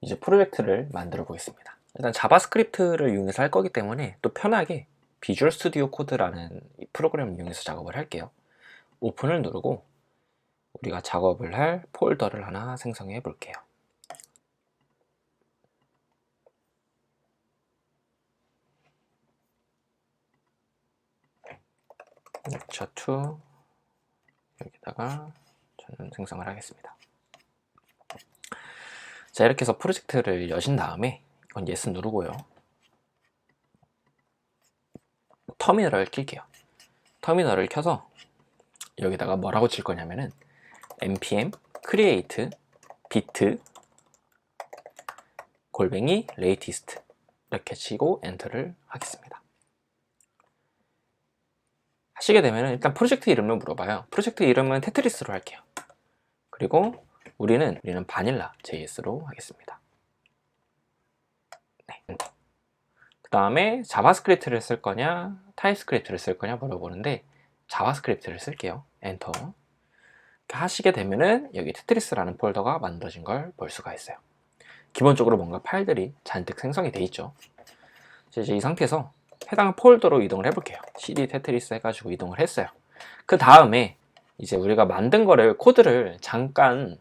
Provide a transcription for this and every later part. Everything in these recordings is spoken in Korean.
이제 프로젝트를 만들어 보겠습니다. 일단 자바스크립트를 이용해서 할 거기 때문에 또 편하게 비주얼 스튜디오 코드라는 이 프로그램을 이용해서 작업을 할게요. 오픈을 누르고 우리가 작업을 할 폴더를 하나 생성해 볼게요. lecture2 여기다가 저는 생성을 하겠습니다. 자, 이렇게 해서 프로젝트를 여신 다음에 이건 yes 누르고요. 터미널을 킬게요. 터미널을 켜서 여기다가 뭐라고 칠 거냐면은 npm create bit 골뱅이 latest 이렇게 치고 엔터를 하겠습니다. 하시게 되면 일단 프로젝트 이름을 물어봐요. 프로젝트 이름은 테트리스로 할게요. 그리고 우리는 바닐라 JS로 하겠습니다. 네, 엔터. 그 다음에 자바스크립트를 쓸 거냐 타입스크립트를 쓸 거냐 물어보는데 자바스크립트를 쓸게요. 엔터. 하시게 되면은 여기 테트리스라는 폴더가 만들어진 걸 볼 수가 있어요. 기본적으로 뭔가 파일들이 잔뜩 생성이 돼 있죠. 이제 이 상태에서 해당 폴더로 이동을 해볼게요. cd 테트리스 해가지고 이동을 했어요. 그 다음에 이제 우리가 만든 거를 코드를 잠깐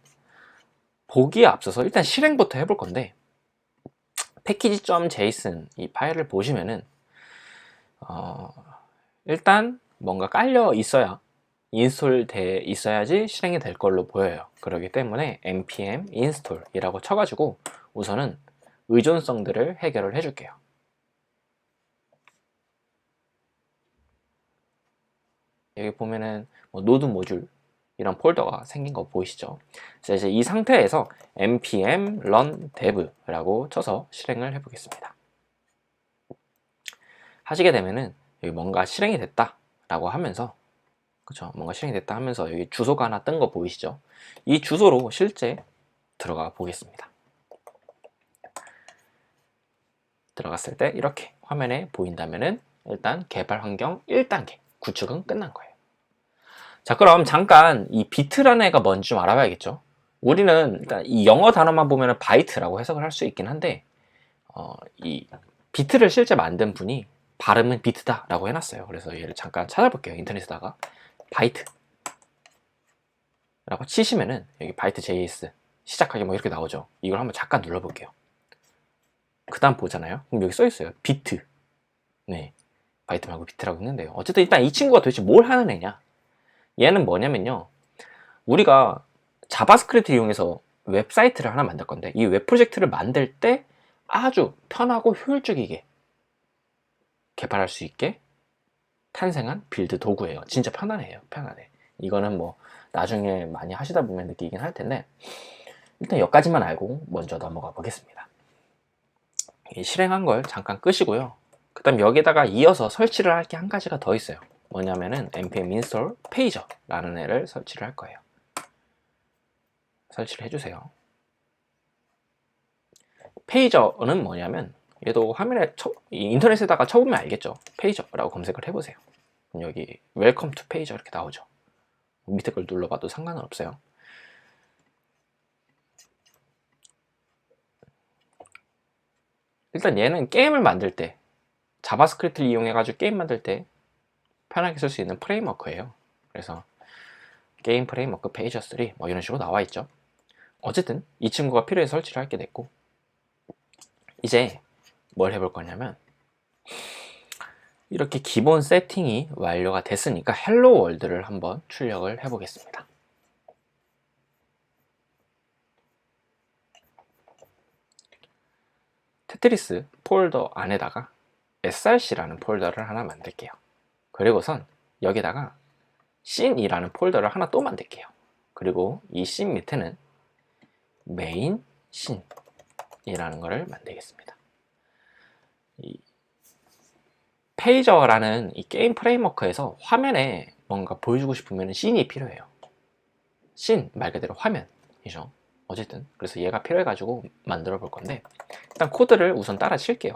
보기에 앞서서 일단 실행부터 해볼 건데 package.json 이 파일을 보시면은 일단 뭔가 깔려 있어야 인스톨 돼 있어야지 실행이 될 걸로 보여요. 그렇기 때문에 npm install 이라고 쳐가지고 우선은 의존성들을 해결을 해줄게요. 여기 보면은 뭐 노드 모듈 이런 폴더가 생긴 거 보이시죠? 자, 이제 이 상태에서 npm run dev라고 쳐서 실행을 해보겠습니다. 하시게 되면은 여기 뭔가 실행이 됐다 라고 하면서 그쵸, 뭔가 실행이 됐다 하면서 여기 주소가 하나 뜬 거 보이시죠? 이 주소로 실제 들어가 보겠습니다. 들어갔을 때 이렇게 화면에 보인다면은 일단 개발 환경 1단계 구축은 끝난 거예요. 자, 그럼 잠깐 이 비트라는 애가 뭔지 좀 알아봐야겠죠. 우리는 일단 이 영어 단어만 보면 바이트라고 해석을 할 수 있긴 한데 이 비트를 실제 만든 분이 발음은 비트다 라고 해놨어요. 그래서 얘를 잠깐 찾아볼게요. 인터넷에다가 바이트 라고 치시면은 여기 바이트 JS 시작하기 뭐 이렇게 나오죠. 이걸 한번 잠깐 눌러볼게요. 그 다음 보잖아요. 그럼 여기 써있어요. 비트. 네, 바이트 말고 비트라고 있는데요. 어쨌든 일단 이 친구가 도대체 뭘 하는 애냐. 얘는 뭐냐면요, 우리가 자바스크립트 이용해서 웹사이트를 하나 만들 건데 이 웹 프로젝트를 만들 때 아주 편하고 효율적이게 개발할 수 있게 탄생한 빌드 도구예요. 진짜 편안해요. 편안해. 이거는 뭐 나중에 많이 하시다 보면 느끼긴 할 텐데 일단 여기까지만 알고 먼저 넘어가 보겠습니다. 실행한 걸 잠깐 끄시고요. 그 다음 여기다가 이어서 설치를 할 게 한 가지가 더 있어요. 뭐냐면은 npm install pager라는 애를 설치를 할 거예요. 설치를 해주세요. 페이저는 뭐냐면 얘도 화면에 인터넷에다가 쳐보면 알겠죠. 페이저라고 검색을 해보세요. 여기 웰컴 투 페이저 이렇게 나오죠. 밑에 걸 눌러봐도 상관은 없어요. 일단 얘는 게임을 만들 때 자바스크립트를 이용해가지고 게임 만들 때 편하게 쓸 수 있는 프레임워크예요. 그래서 게임 프레임워크 페이저 3 뭐 이런 식으로 나와 있죠. 어쨌든 이 친구가 필요해서 설치를 하게 됐고 이제 뭘 해볼 거냐면 이렇게 기본 세팅이 완료가 됐으니까 헬로 월드를 한번 출력을 해 보겠습니다. 테트리스 폴더 안에다가 src라는 폴더를 하나 만들게요. 그리고선 여기다가 씬이라는 폴더를 하나 또 만들게요. 그리고 이 씬 밑에는 메인 씬이라는 것을 만들겠습니다. 이 페이저라는 이 게임 프레임워크에서 화면에 뭔가 보여주고 싶으면 씬이 필요해요. 씬 말 그대로 화면이죠. 어쨌든 그래서 얘가 필요해가지고 만들어 볼 건데 일단 코드를 우선 따라 칠게요.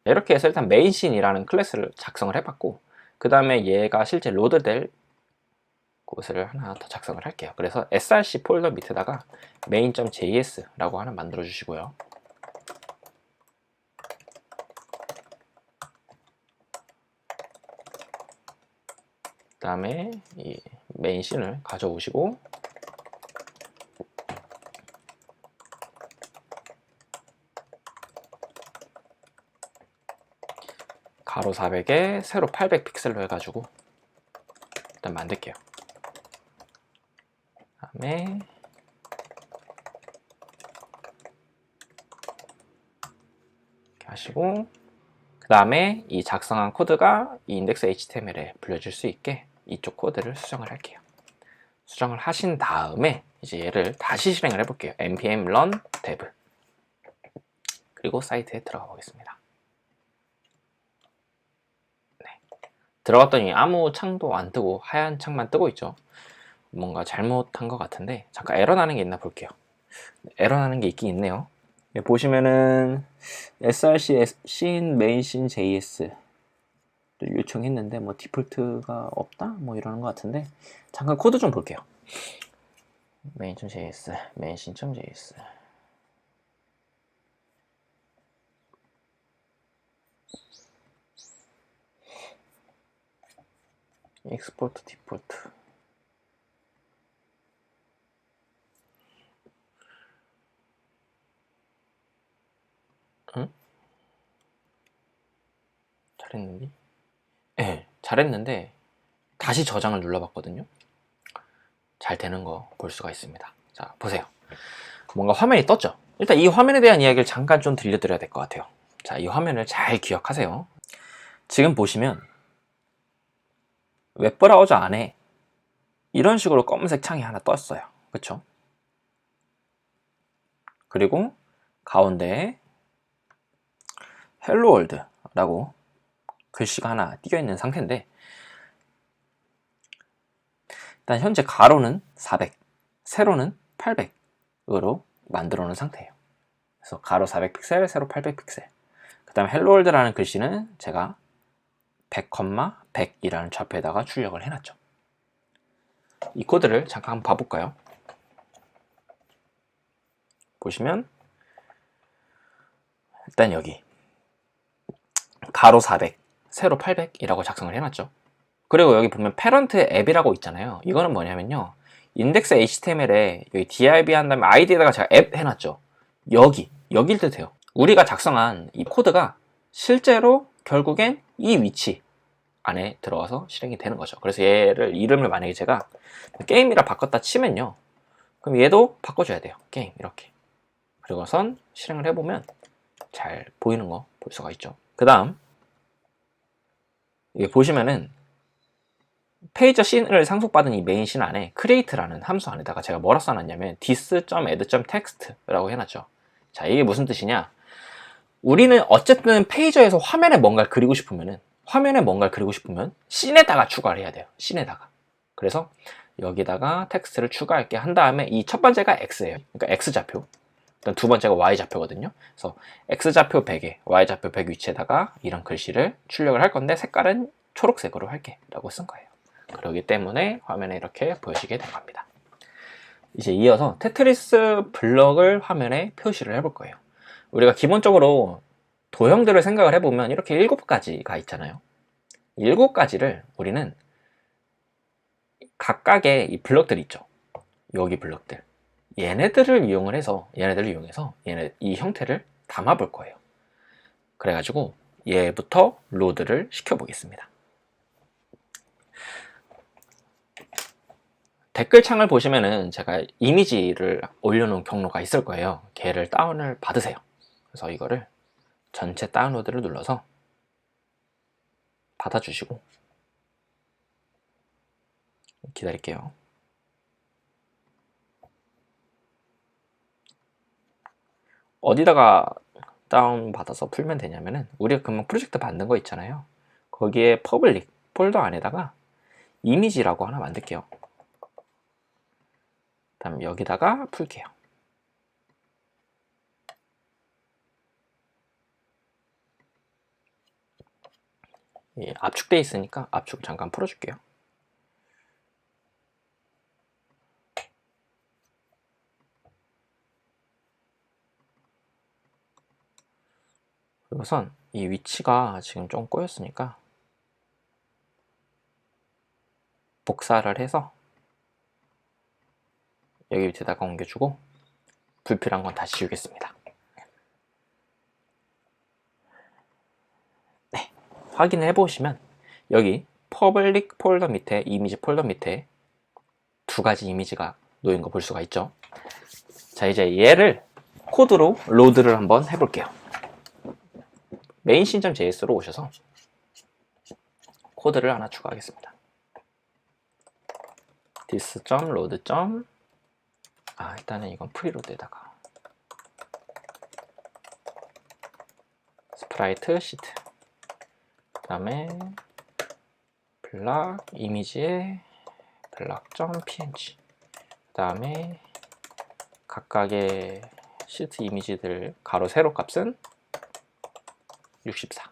이렇게 해서 일단 메인씬이라는 클래스를 작성을 해봤고, 그 다음에 얘가 실제 로드될 곳을 하나 더 작성을 할게요. 그래서 src 폴더 밑에다가 main.js라고 하나 만들어 주시고요. 그 다음에 이 메인 씬을 가져오시고, 가로 400에 세로 800 픽셀로 해가지고 일단 만들게요. 그 다음에 이렇게 하시고, 그 다음에 이 작성한 코드가 이 인덱스 HTML에 불려질 수 있게 이쪽 코드를 수정을 할게요. 수정을 하신 다음에 이제 얘를 다시 실행을 해볼게요. npm run dev, 그리고 사이트에 들어가 보겠습니다. 네. 들어갔더니 아무 창도 안 뜨고 하얀 창만 뜨고 있죠. 뭔가 잘못한 것 같은데 잠깐 에러 나는 게 있나 볼게요. 에러 나는 게 있긴 있네요. 보시면은 src scene main scene js 요청했는데 뭐 디폴트가 없다 뭐 이러는 것 같은데, 잠깐 코드 좀 볼게요. main.js main.js export default. 응? 잘했는데? 네, 잘했는데 다시 저장을 눌러봤거든요. 잘 되는 거 볼 수가 있습니다. 자, 보세요. 뭔가 화면이 떴죠? 일단 이 화면에 대한 이야기를 잠깐 좀 들려드려야 될 것 같아요. 자, 이 화면을 잘 기억하세요. 지금 보시면 웹브라우저 안에 이런 식으로 검은색 창이 하나 떴어요. 그쵸? 그리고 가운데에 헬로 월드라고 글씨가 하나 띄어 있는 상태인데, 일단 현재 가로는 400, 세로는 800으로 만들어 놓은 상태예요. 그래서 가로 400픽셀, 세로 800픽셀. 그 다음에 헬로 월드라는 글씨는 제가 100, 100이라는 좌표에다가 출력을 해놨죠. 이 코드를 잠깐 한번 봐볼까요? 보시면 일단 여기 가로 400, 세로 800이라고 작성을 해놨죠. 그리고 여기 보면 패런트 앱이라고 있잖아요. 이거는 뭐냐면요, 인덱스 HTML에 여기 div 한 다음에 id에다가 제가 앱 해놨죠. 여기일 뜻해요. 우리가 작성한 이 코드가 실제로 결국엔 이 위치 안에 들어가서 실행이 되는 거죠. 그래서 얘를 이름을 만약에 제가 게임이라 바꿨다 치면요, 그럼 얘도 바꿔줘야 돼요. 게임 이렇게. 그리고선 실행을 해보면 잘 보이는 거 볼 수가 있죠. 그 다음 이게 보시면은 페이저 씬을 상속받은 이 메인 씬 안에 create라는 함수 안에다가 제가 뭐라 써놨냐면 this.add.text라고 해놨죠. 자, 이게 무슨 뜻이냐, 우리는 어쨌든 페이저에서 화면에 뭔가를 그리고 싶으면 씬에다가 추가를 해야 돼요. 씬에다가. 그래서 여기다가 텍스트를 추가할게 한 다음에 이 첫 번째가 x예요. 그러니까 x좌표. 두 번째가 y좌표거든요. 그래서 x좌표 100에 y좌표 100 위치에다가 이런 글씨를 출력을 할 건데 색깔은 초록색으로 할게 라고 쓴 거예요. 그렇기 때문에 화면에 이렇게 보여지게 된 겁니다. 이제 이어서 테트리스 블럭을 화면에 표시를 해볼 거예요. 우리가 기본적으로 도형들을 생각을 해보면 이렇게 7가지가 있잖아요. 7가지를 우리는 각각의 이 블럭들 있죠. 여기 블럭들. 얘네들을 이용해서 이 형태를 담아 볼 거예요. 그래가지고 얘부터 로드를 시켜 보겠습니다. 댓글창을 보시면은 제가 이미지를 올려놓은 경로가 있을 거예요. 걔를 다운을 받으세요. 그래서 이거를 전체 다운로드를 눌러서 받아주시고 기다릴게요. 어디다가 다운 받아서 풀면 되냐면은 우리가 금방 프로젝트 만든 거 있잖아요. 거기에 퍼블릭 폴더 안에다가 이미지라고 하나 만들게요. 다음 여기다가 풀게요. 압축돼 있으니까 압축 잠깐 풀어줄게요. 우선 이 위치가 지금 좀 꼬였으니까 복사를 해서 여기 밑에다가 옮겨주고 불필요한 건 다 지우겠습니다. 네, 확인을 해보시면 여기 퍼블릭 폴더 밑에 이미지 폴더 밑에 두 가지 이미지가 놓인 거 볼 수가 있죠. 자, 이제 얘를 코드로 로드를 한번 해볼게요. 메인 씬.js로 오셔서 코드를 하나 추가하겠습니다. this.load. 일단은 이건 프리로드에다가 스프라이트 시트, 그 다음에 블락 이미지에 블락.png, 그 다음에 각각의 시트 이미지들 가로 세로 값은 64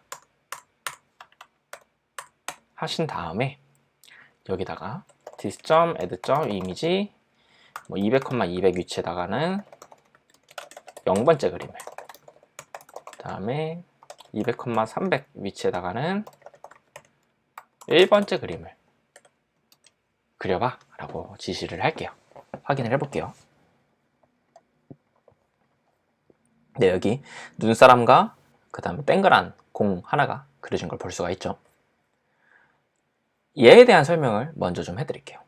하신 다음에 여기다가 this.add.image 200,200 위치에다가는 0번째 그림을, 그 다음에 200,300 위치에다가는 1번째 그림을 그려봐 라고 지시를 할게요. 확인을 해볼게요. 네, 여기 눈사람과 그 다음에 땡글한 공 하나가 그려진 걸 볼 수가 있죠. 얘에 대한 설명을 먼저 좀 해드릴게요.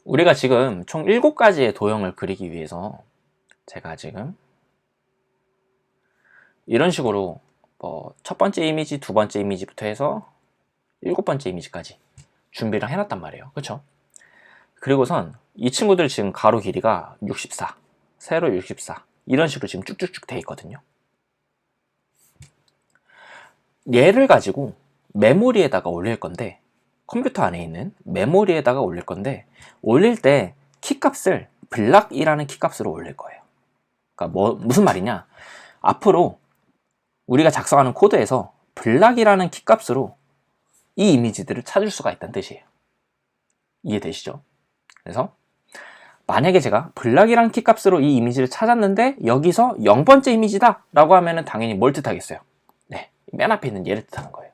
우리가 지금 총 7가지의 도형을 그리기 위해서 제가 지금 이런 식으로 첫 번째 이미지, 두 번째 이미지부터 해서 7번째 이미지까지 준비를 해놨단 말이에요. 그쵸? 그리고선 이 친구들 지금 가로 길이가 64, 세로 64 이런 식으로 지금 쭉쭉쭉 돼 있거든요. 얘를 가지고 메모리에다가 올릴 건데, 컴퓨터 안에 있는 메모리에다가 올릴 건데, 올릴 때 키값을 블락이라는 키값으로 올릴 거예요. 그러니까 무슨 말이냐, 앞으로 우리가 작성하는 코드에서 블락이라는 키값으로 이 이미지들을 찾을 수가 있다는 뜻이에요. 이해되시죠? 그래서 만약에 제가 블락이라는 키값으로 이 이미지를 찾았는데 여기서 0번째 이미지다 라고 하면은 당연히 뭘 뜻하겠어요? 네, 맨 앞에 있는 얘를 뜻하는 거예요.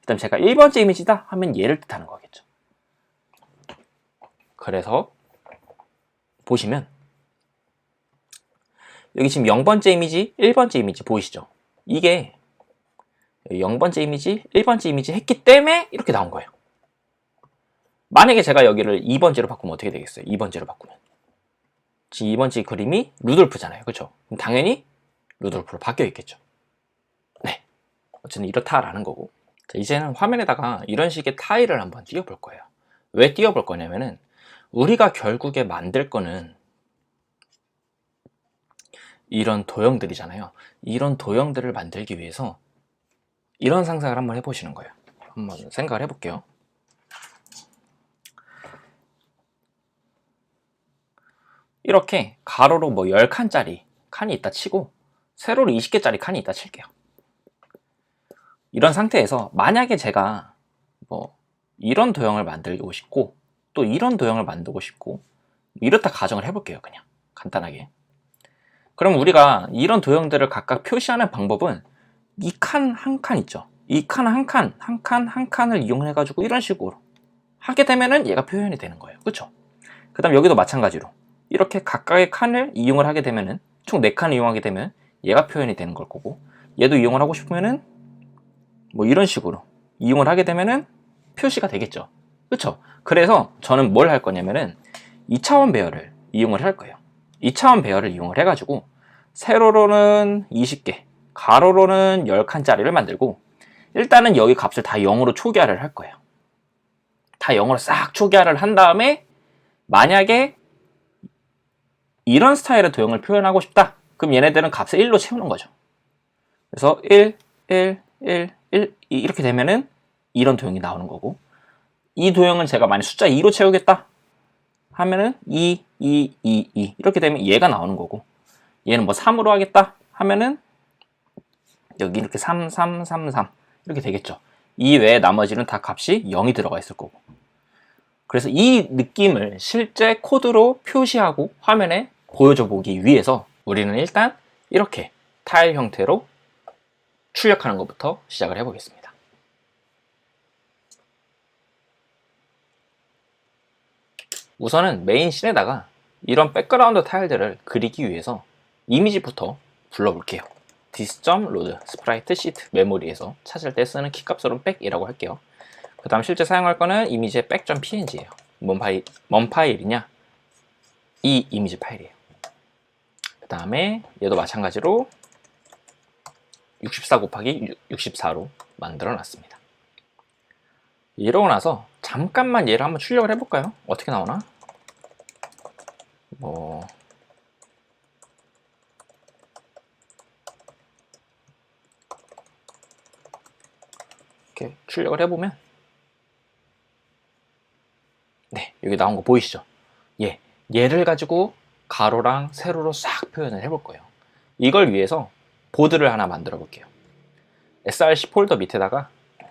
그다음 제가 1번째 이미지다 하면 얘를 뜻하는 거겠죠. 그래서 보시면 여기 지금 0번째 이미지, 1번째 이미지 보이시죠? 이게 0번째 이미지, 1번째 이미지 했기 때문에 이렇게 나온 거예요. 만약에 제가 여기를 2번째로 바꾸면 어떻게 되겠어요? 2번째로 바꾸면 지금 2번째 그림이 루돌프잖아요. 그렇죠? 그럼 당연히 루돌프로 바뀌어 있겠죠. 네, 어쨌든 이렇다라는 거고. 자, 이제는 화면에다가 이런 식의 타일을 한번 띄워볼 거예요. 왜 띄워볼 거냐면은 우리가 결국에 만들 거는 이런 도형들이잖아요. 이런 도형들을 만들기 위해서 이런 상상을 한번 해보시는 거예요. 한번 생각을 해볼게요. 이렇게 가로로 10칸짜리 칸이 있다 치고 세로로 20개짜리 칸이 있다 칠게요. 이런 상태에서 만약에 제가 이런 도형을 만들고 싶고 또 이런 도형을 만들고 싶고 이렇다 가정을 해볼게요. 그냥 간단하게. 그럼 우리가 이런 도형들을 각각 표시하는 방법은 이 칸 한 칸 있죠. 이 칸 한 칸, 한 칸 한 칸을 이용해 가지고 이런 식으로 하게 되면은 얘가 표현이 되는 거예요. 그렇죠? 그 다음 여기도 마찬가지로 이렇게 각각의 칸을 이용을 하게 되면은 총 4칸을 이용하게 되면 얘가 표현이 되는 걸 거고, 얘도 이용을 하고 싶으면은 이런 식으로 이용을 하게 되면은 표시가 되겠죠. 그렇죠? 그래서 저는 뭘 할 거냐면은 2차원 배열을 이용을 할 거예요. 2차원 배열을 이용을 해가지고 세로로는 20개, 가로로는 10칸짜리를 만들고 일단은 여기 값을 다 0으로 초기화를 할 거예요. 다 0으로 싹 초기화를 한 다음에 만약에 이런 스타일의 도형을 표현하고 싶다. 그럼 얘네들은 값을 1로 채우는 거죠. 그래서 1, 1, 1, 1 이렇게 되면은 이런 도형이 나오는 거고, 이 도형은 제가 만약 숫자 2로 채우겠다 하면은 2, 2, 2, 2 이렇게 되면 얘가 나오는 거고, 얘는 3으로 하겠다 하면은 여기 이렇게 3, 3, 3, 3 이렇게 되겠죠. 이 외에 나머지는 다 값이 0이 들어가 있을 거고. 그래서 이 느낌을 실제 코드로 표시하고 화면에 보여줘 보기 위해서 우리는 일단 이렇게 타일 형태로 출력하는 것부터 시작을 해보겠습니다. 우선은 메인 씬에다가 이런 백그라운드 타일들을 그리기 위해서 이미지부터 불러볼게요. this.load sprite sheet 메모리에서 찾을 때 쓰는 키값으로는 백이라고 할게요. 그 다음 실제 사용할 거는 이미지의 back.png예요. 뭔 파일이냐? 이 이미지 파일이에요. 그 다음에 얘도 마찬가지로 64 곱하기 64로 만들어 놨습니다. 이러고 나서 잠깐만 얘를 한번 출력을 해볼까요? 어떻게 나오나? 이렇게 출력을 해보면 네, 여기 나온 거 보이시죠? 얘를 가지고 가로랑 세로로 싹 표현을 해볼 거예요. 이걸 위해서 보드를 하나 만들어 볼게요. src 폴더 밑에다가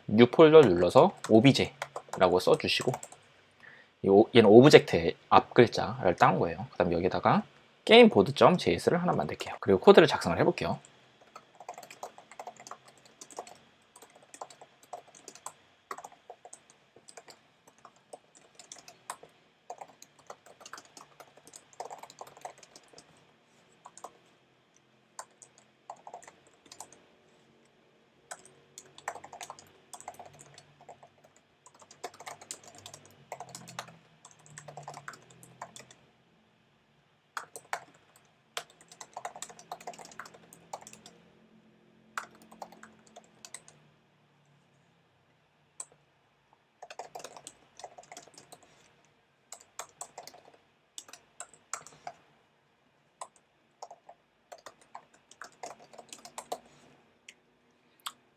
new 폴더 눌러서 obj라고 써주시고 얘는 오브젝트의 앞 글자를 딴 거예요. 그 다음 여기다가 게임보드.js를 하나 만들게요. 그리고 코드를 작성을 해볼게요.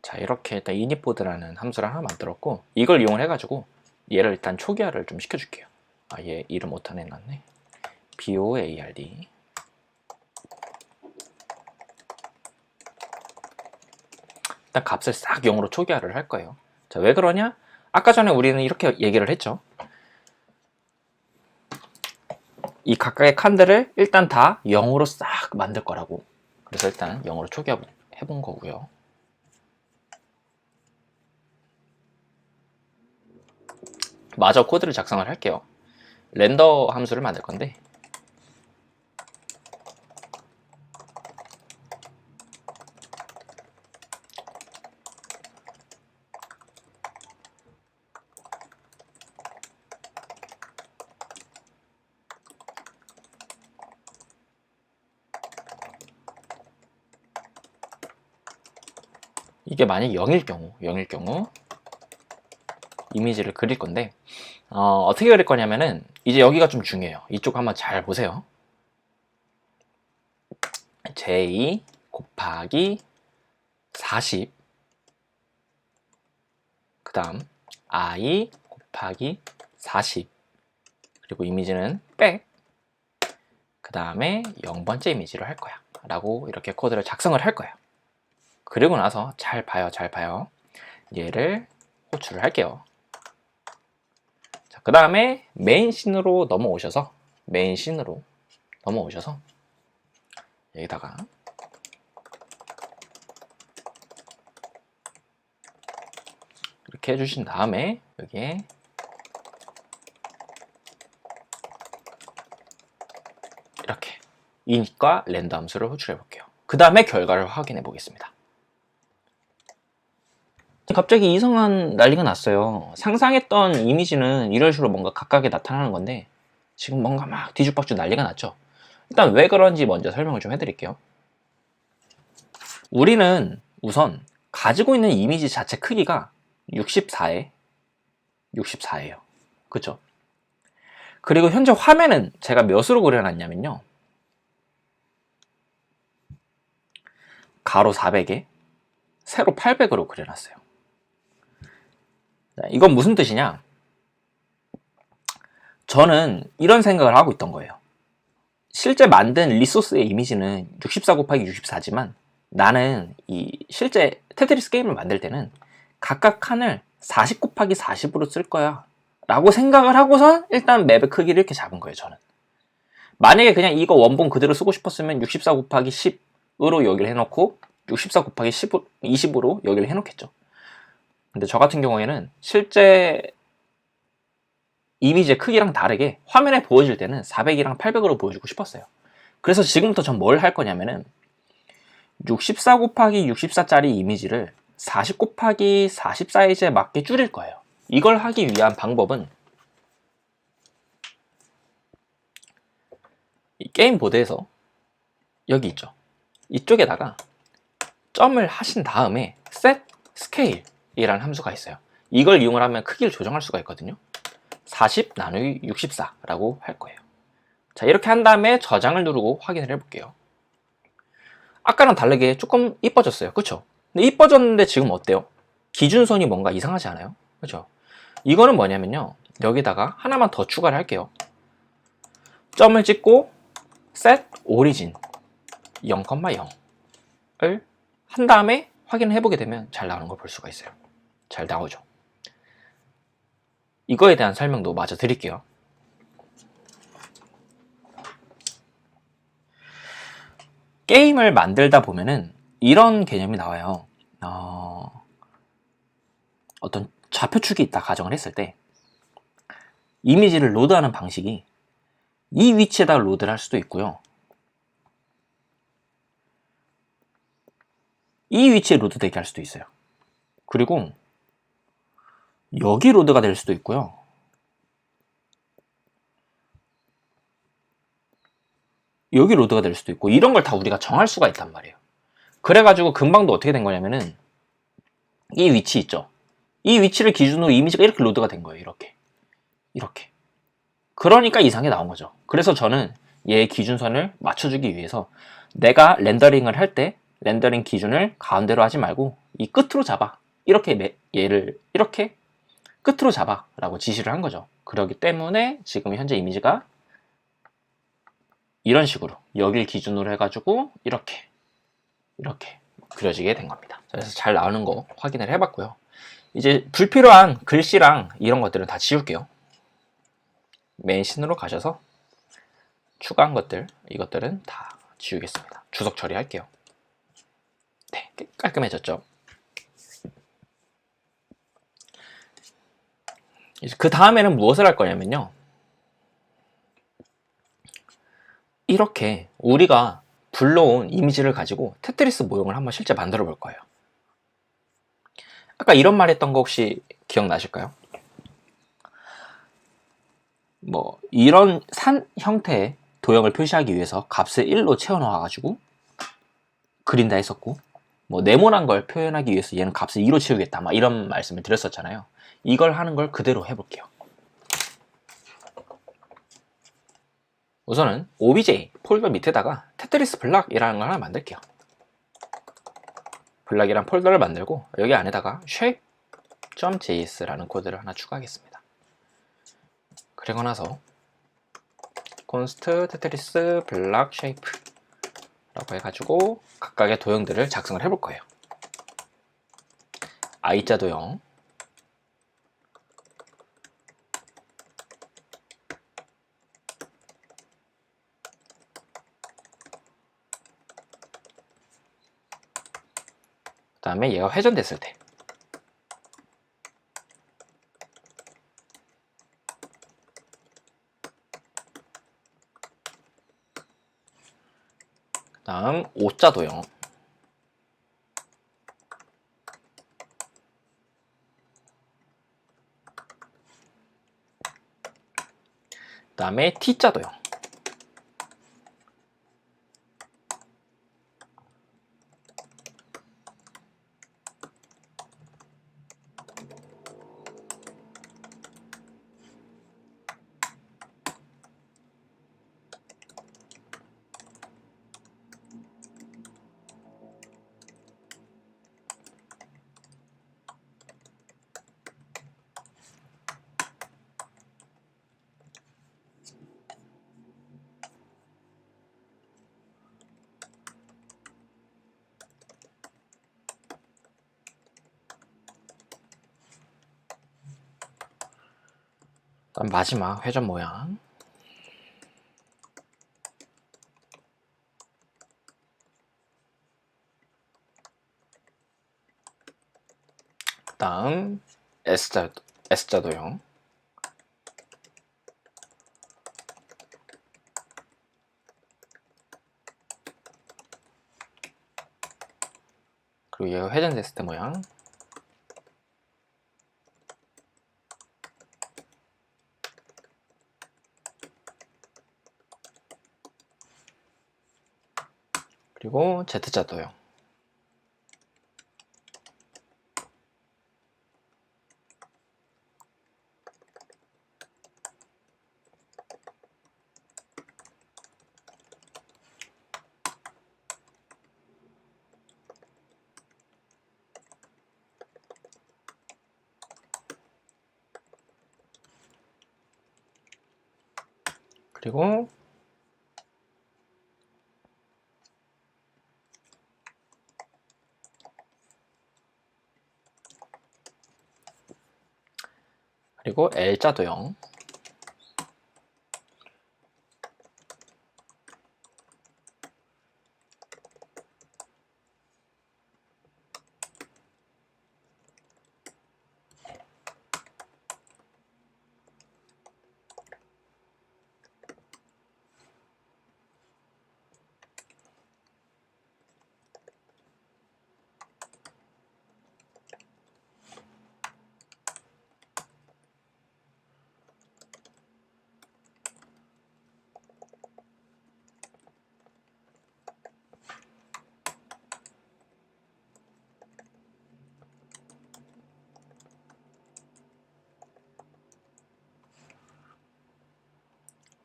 자, 이렇게 일단 init보드라는 함수를 하나 만들었고 이걸 이용을 해가지고 얘를 일단 초기화를 좀 시켜줄게요. 얘 이름 못하네 놨네. board 일단 값을 싹 0으로 초기화를 할 거예요. 자, 왜 그러냐? 아까 전에 우리는 이렇게 얘기를 했죠. 이 각각의 칸들을 일단 다 0으로 싹 만들 거라고. 그래서 일단 0으로 초기화 해본 거고요. 마저 코드를 작성을 할게요. 렌더 함수를 만들 건데 이게 만약 0일 경우 이미지를 그릴 건데 어떻게 그릴 거냐면은 이제 여기가 좀 중요해요. 이쪽 한번 잘 보세요. j 곱하기 40 그 다음 i 곱하기 40 그리고 이미지는 백 그 다음에 0번째 이미지를 할 거야 라고 이렇게 코드를 작성을 할 거예요. 그리고 나서 잘 봐요. 얘를 호출을 할게요. 그 다음에 메인 씬으로 넘어오셔서 여기다가 이렇게 해주신 다음에 여기에 이렇게 init과 렌더 함수를 호출해 볼게요. 그 다음에 결과를 확인해 보겠습니다. 갑자기 이상한 난리가 났어요. 상상했던 이미지는 이런 식으로 뭔가 각각에 나타나는 건데 지금 뭔가 막 뒤죽박죽 난리가 났죠. 일단 왜 그런지 먼저 설명을 좀 해드릴게요. 우리는 우선 가지고 있는 이미지 자체 크기가 64예요. 그쵸? 그리고 현재 화면은 제가 몇으로 그려놨냐면요. 가로 400에 세로 800으로 그려놨어요. 이건 무슨 뜻이냐? 저는 이런 생각을 하고 있던 거예요. 실제 만든 리소스의 이미지는 64 곱하기 64지만 나는 이 실제 테트리스 게임을 만들 때는 각각 칸을 40 곱하기 40으로 쓸 거야 라고 생각을 하고선 일단 맵의 크기를 이렇게 잡은 거예요. 저는 만약에 그냥 이거 원본 그대로 쓰고 싶었으면 64 곱하기 10으로 여기를 해놓고 64 곱하기 20으로 여기를 해놓겠죠. 근데 저 같은 경우에는 실제 이미지의 크기랑 다르게 화면에 보여질 때는 400이랑 800으로 보여주고 싶었어요. 그래서 지금부터 전 뭘 할 거냐면은 64 곱하기 64짜리 이미지를 40 곱하기 40 사이즈에 맞게 줄일 거예요. 이걸 하기 위한 방법은 이 게임 보드에서 여기 있죠. 이쪽에다가 점을 하신 다음에 set scale 이라는 함수가 있어요. 이걸 이용을 하면 크기를 조정할 수가 있거든요. 40 나누기 64라고 할 거예요. 자, 이렇게 한 다음에 저장을 누르고 확인을 해볼게요. 아까랑 다르게 조금 이뻐졌어요. 그쵸? 근데 이뻐졌는데 지금 어때요? 기준선이 뭔가 이상하지 않아요? 그쵸? 이거는 뭐냐면요. 여기다가 하나만 더 추가를 할게요. 점을 찍고 set origin 0,0을 한 다음에 확인을 해보게 되면 잘 나오는 걸 볼 수가 있어요. 잘 나오죠. 이거에 대한 설명도 마저 드릴게요. 게임을 만들다 보면은 이런 개념이 나와요. 어떤 좌표축이 있다 가정을 했을 때 이미지를 로드하는 방식이 이 위치에다 로드를 할 수도 있고요. 이 위치에 로드되게 할 수도 있어요. 그리고 여기 로드가 될 수도 있고요. 여기 로드가 될 수도 있고 이런 걸 다 우리가 정할 수가 있단 말이에요. 그래가지고 금방도 어떻게 된 거냐면은 이 위치 있죠. 이 위치를 기준으로 이미지가 이렇게 로드가 된 거예요. 이렇게. 그러니까 이상하게 나온 거죠. 그래서 저는 얘의 기준선을 맞춰주기 위해서 내가 렌더링을 할 때 렌더링 기준을 가운데로 하지 말고 이 끝으로 잡아. 이렇게 얘를 이렇게 끝으로 잡아 라고 지시를 한 거죠. 그렇기 때문에 지금 현재 이미지가 이런 식으로 여길 기준으로 해가지고 이렇게 그려지게 된 겁니다. 그래서 잘 나오는 거 확인을 해봤고요. 이제 불필요한 글씨랑 이런 것들은 다 지울게요. 메인 씬으로 가셔서 추가한 것들, 이것들은 다 지우겠습니다. 주석 처리할게요. 네, 깔끔해졌죠? 이제 그 다음에는 무엇을 할 거냐면요. 이렇게 우리가 불러온 이미지를 가지고 테트리스 모형을 한번 실제 만들어 볼 거예요. 아까 이런 말 했던 거 혹시 기억나실까요? 뭐 이런 산 형태의 도형을 표시하기 위해서 값을 1로 채워 넣어 가지고 그린다 했었고, 뭐 네모난 걸 표현하기 위해서 얘는 값을 2로 채우겠다 막 이런 말씀을 드렸었잖아요. 이걸 하는 걸 그대로 해볼게요. 우선은 obj 폴더 밑에다가 테트리스 블락이라는 걸 하나 만들게요. 블락이란 폴더를 만들고 여기 안에다가 shape.js라는 코드를 하나 추가하겠습니다. 그리고 나서 const 테트리스 블락 shape 라고 해가지고 각각의 도형들을 작성을 해볼 거예요. I자 도형, 그 다음에 얘가 회전됐을 때, 그 다음 O자 도형, 그 다음에 T자 도형, 그다음 마지막 회전 모양. 그다음 S자 도형. 그리고 얘가 회전됐을 때 모양. 그리고 Z자 도형. 그리고 L자 도형.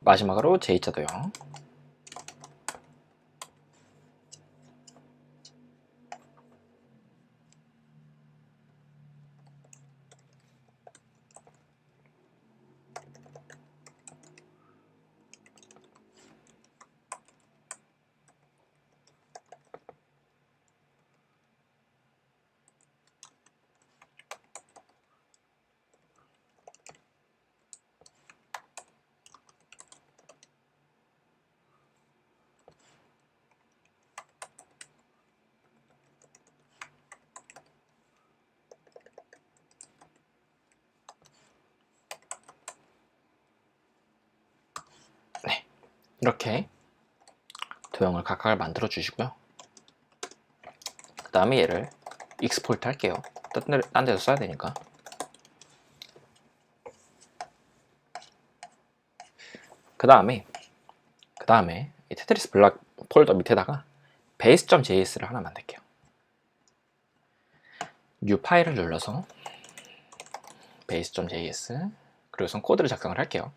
마지막으로 J자 도형. 네, 이렇게 도형을 각각 만들어 주시고요. 그 다음에 얘를 익스포트 할게요. 딴 데서 써야 되니까. 그 다음에 이 테트리스 블락 폴더 밑에다가 base.js를 하나 만들게요. new 파일을 눌러서 base.js, 그리고 우선 코드를 작성을 할게요.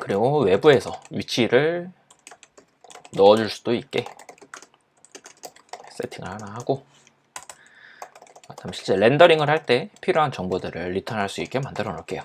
그리고 외부에서 위치를 넣어줄 수도 있게 세팅을 하나 하고, 그다음 실제 렌더링을 할 때 필요한 정보들을 리턴할 수 있게 만들어 놓을게요.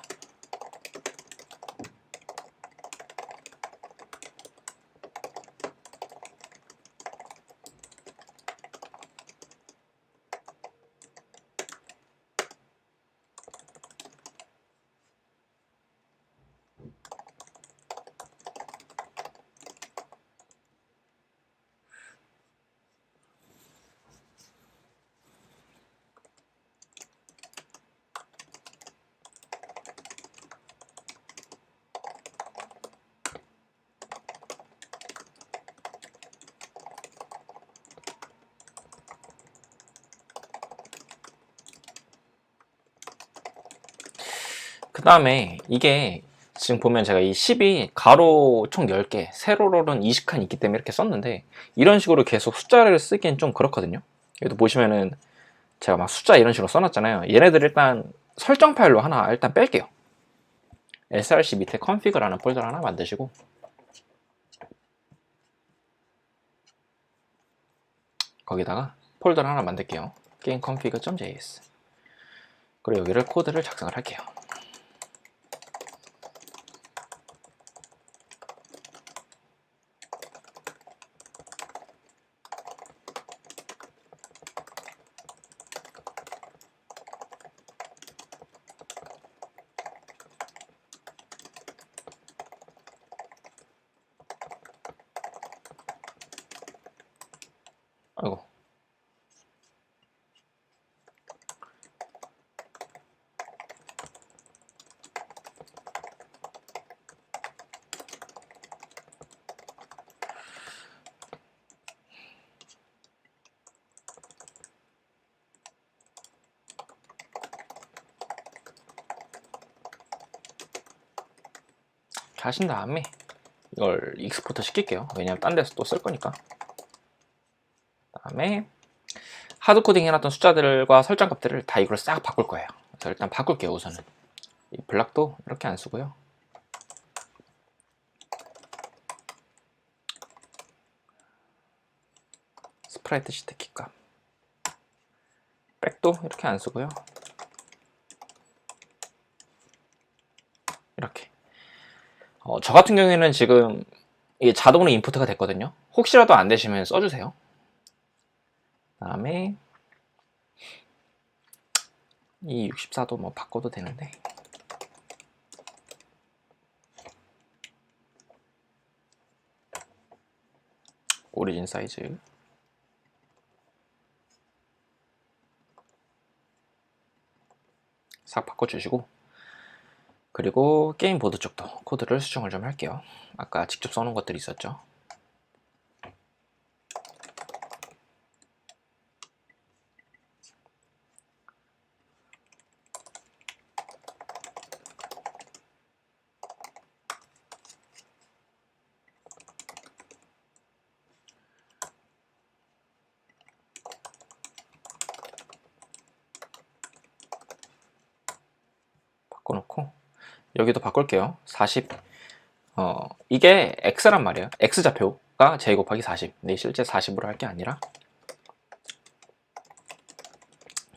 그 다음에 이게 지금 보면 제가 이 10이 가로 총 10개, 세로로는 20칸 있기 때문에 이렇게 썼는데, 이런 식으로 계속 숫자를 쓰기엔 좀 그렇거든요. 여기도 보시면은 제가 막 숫자 이런 식으로 써놨잖아요. 얘네들 일단 설정 파일로 하나 일단 뺄게요. src 밑에 config라는 폴더를 하나 만드시고, 거기다가 폴더를 하나 만들게요. gameconfig.js. 그리고 여기를 코드를 작성을 할게요. 아이고. 하신 다음에 이걸 익스포트 시킬게요. 왜냐면 딴 데서 또 쓸 거니까. 다음에 하드코딩 해놨던 숫자들과 설정 값들을 다 이걸 싹 바꿀 거예요. 그래서 일단 바꿀게요. 우선은 이 블락도 이렇게 안 쓰고요. 스프라이트 시트 키값, 백도 이렇게 안 쓰고요. 이렇게. 저 같은 경우에는 지금 이게 자동으로 인풋가 됐거든요. 혹시라도 안 되시면 써주세요. 다음에 이 64도 뭐 바꿔도 되는데, 오리진 사이즈 싹 바꿔주시고, 그리고 게임 보드 쪽도 코드를 수정을 좀 할게요. 아까 직접 써놓은 것들이 있었죠. 바꿔놓고 여기도 바꿀게요. 40. 이게 x란 말이에요. x좌표가 j 곱하기 40. 근데 실제 40으로 할 게 아니라,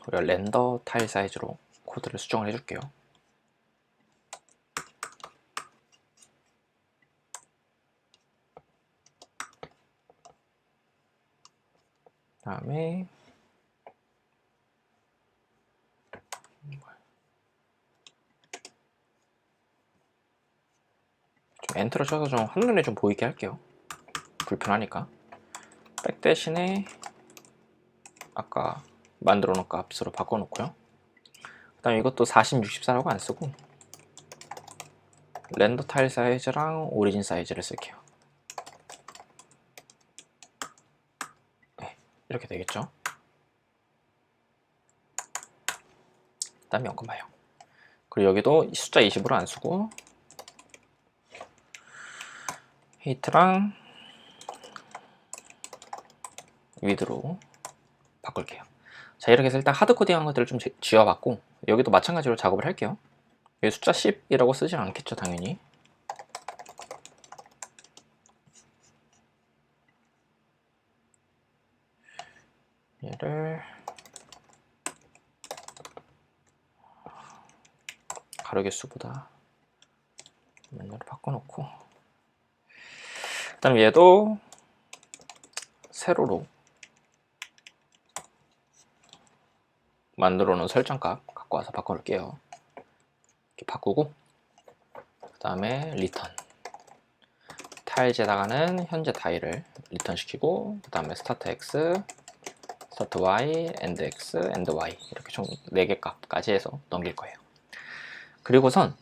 우리가 렌더 타일 사이즈로 코드를 수정을 해줄게요. 다음에 좀 엔터를 쳐서 좀 한눈에 좀 보이게 할게요. 불편하니까. 백 대신에 아까 만들어 놓은 값으로 바꿔놓고요. 그 다음에 이것도 40, 64라고 안 쓰고 렌더 타일 사이즈랑 오리진 사이즈를 쓸게요. 네, 이렇게 되겠죠. 그 다음에 연금 봐요. 그리고 여기도 숫자 20으로 안 쓰고 히트랑 위드로 바꿀게요. 자, 이렇게 해서 일단 하드코딩 한 것들을 좀 지워봤고, 여기도 마찬가지로 작업을 할게요. 여기 숫자 10이라고 쓰진 않겠죠, 당연히. 얘를 가로 개수보다 맨날로 바꿔놓고, 그 다음에 얘도 세로로 만들어 놓은 설정값 갖고 와서 바꿔놓을게요. 이렇게 바꾸고, 그 다음에 리턴 타일즈에다가는 현재 타일을 리턴 시키고, 그 다음에 스타트 x, 스타트 y, 엔드 x, 엔드 y 이렇게 총 4개 값까지 해서 넘길 거예요. 그리고선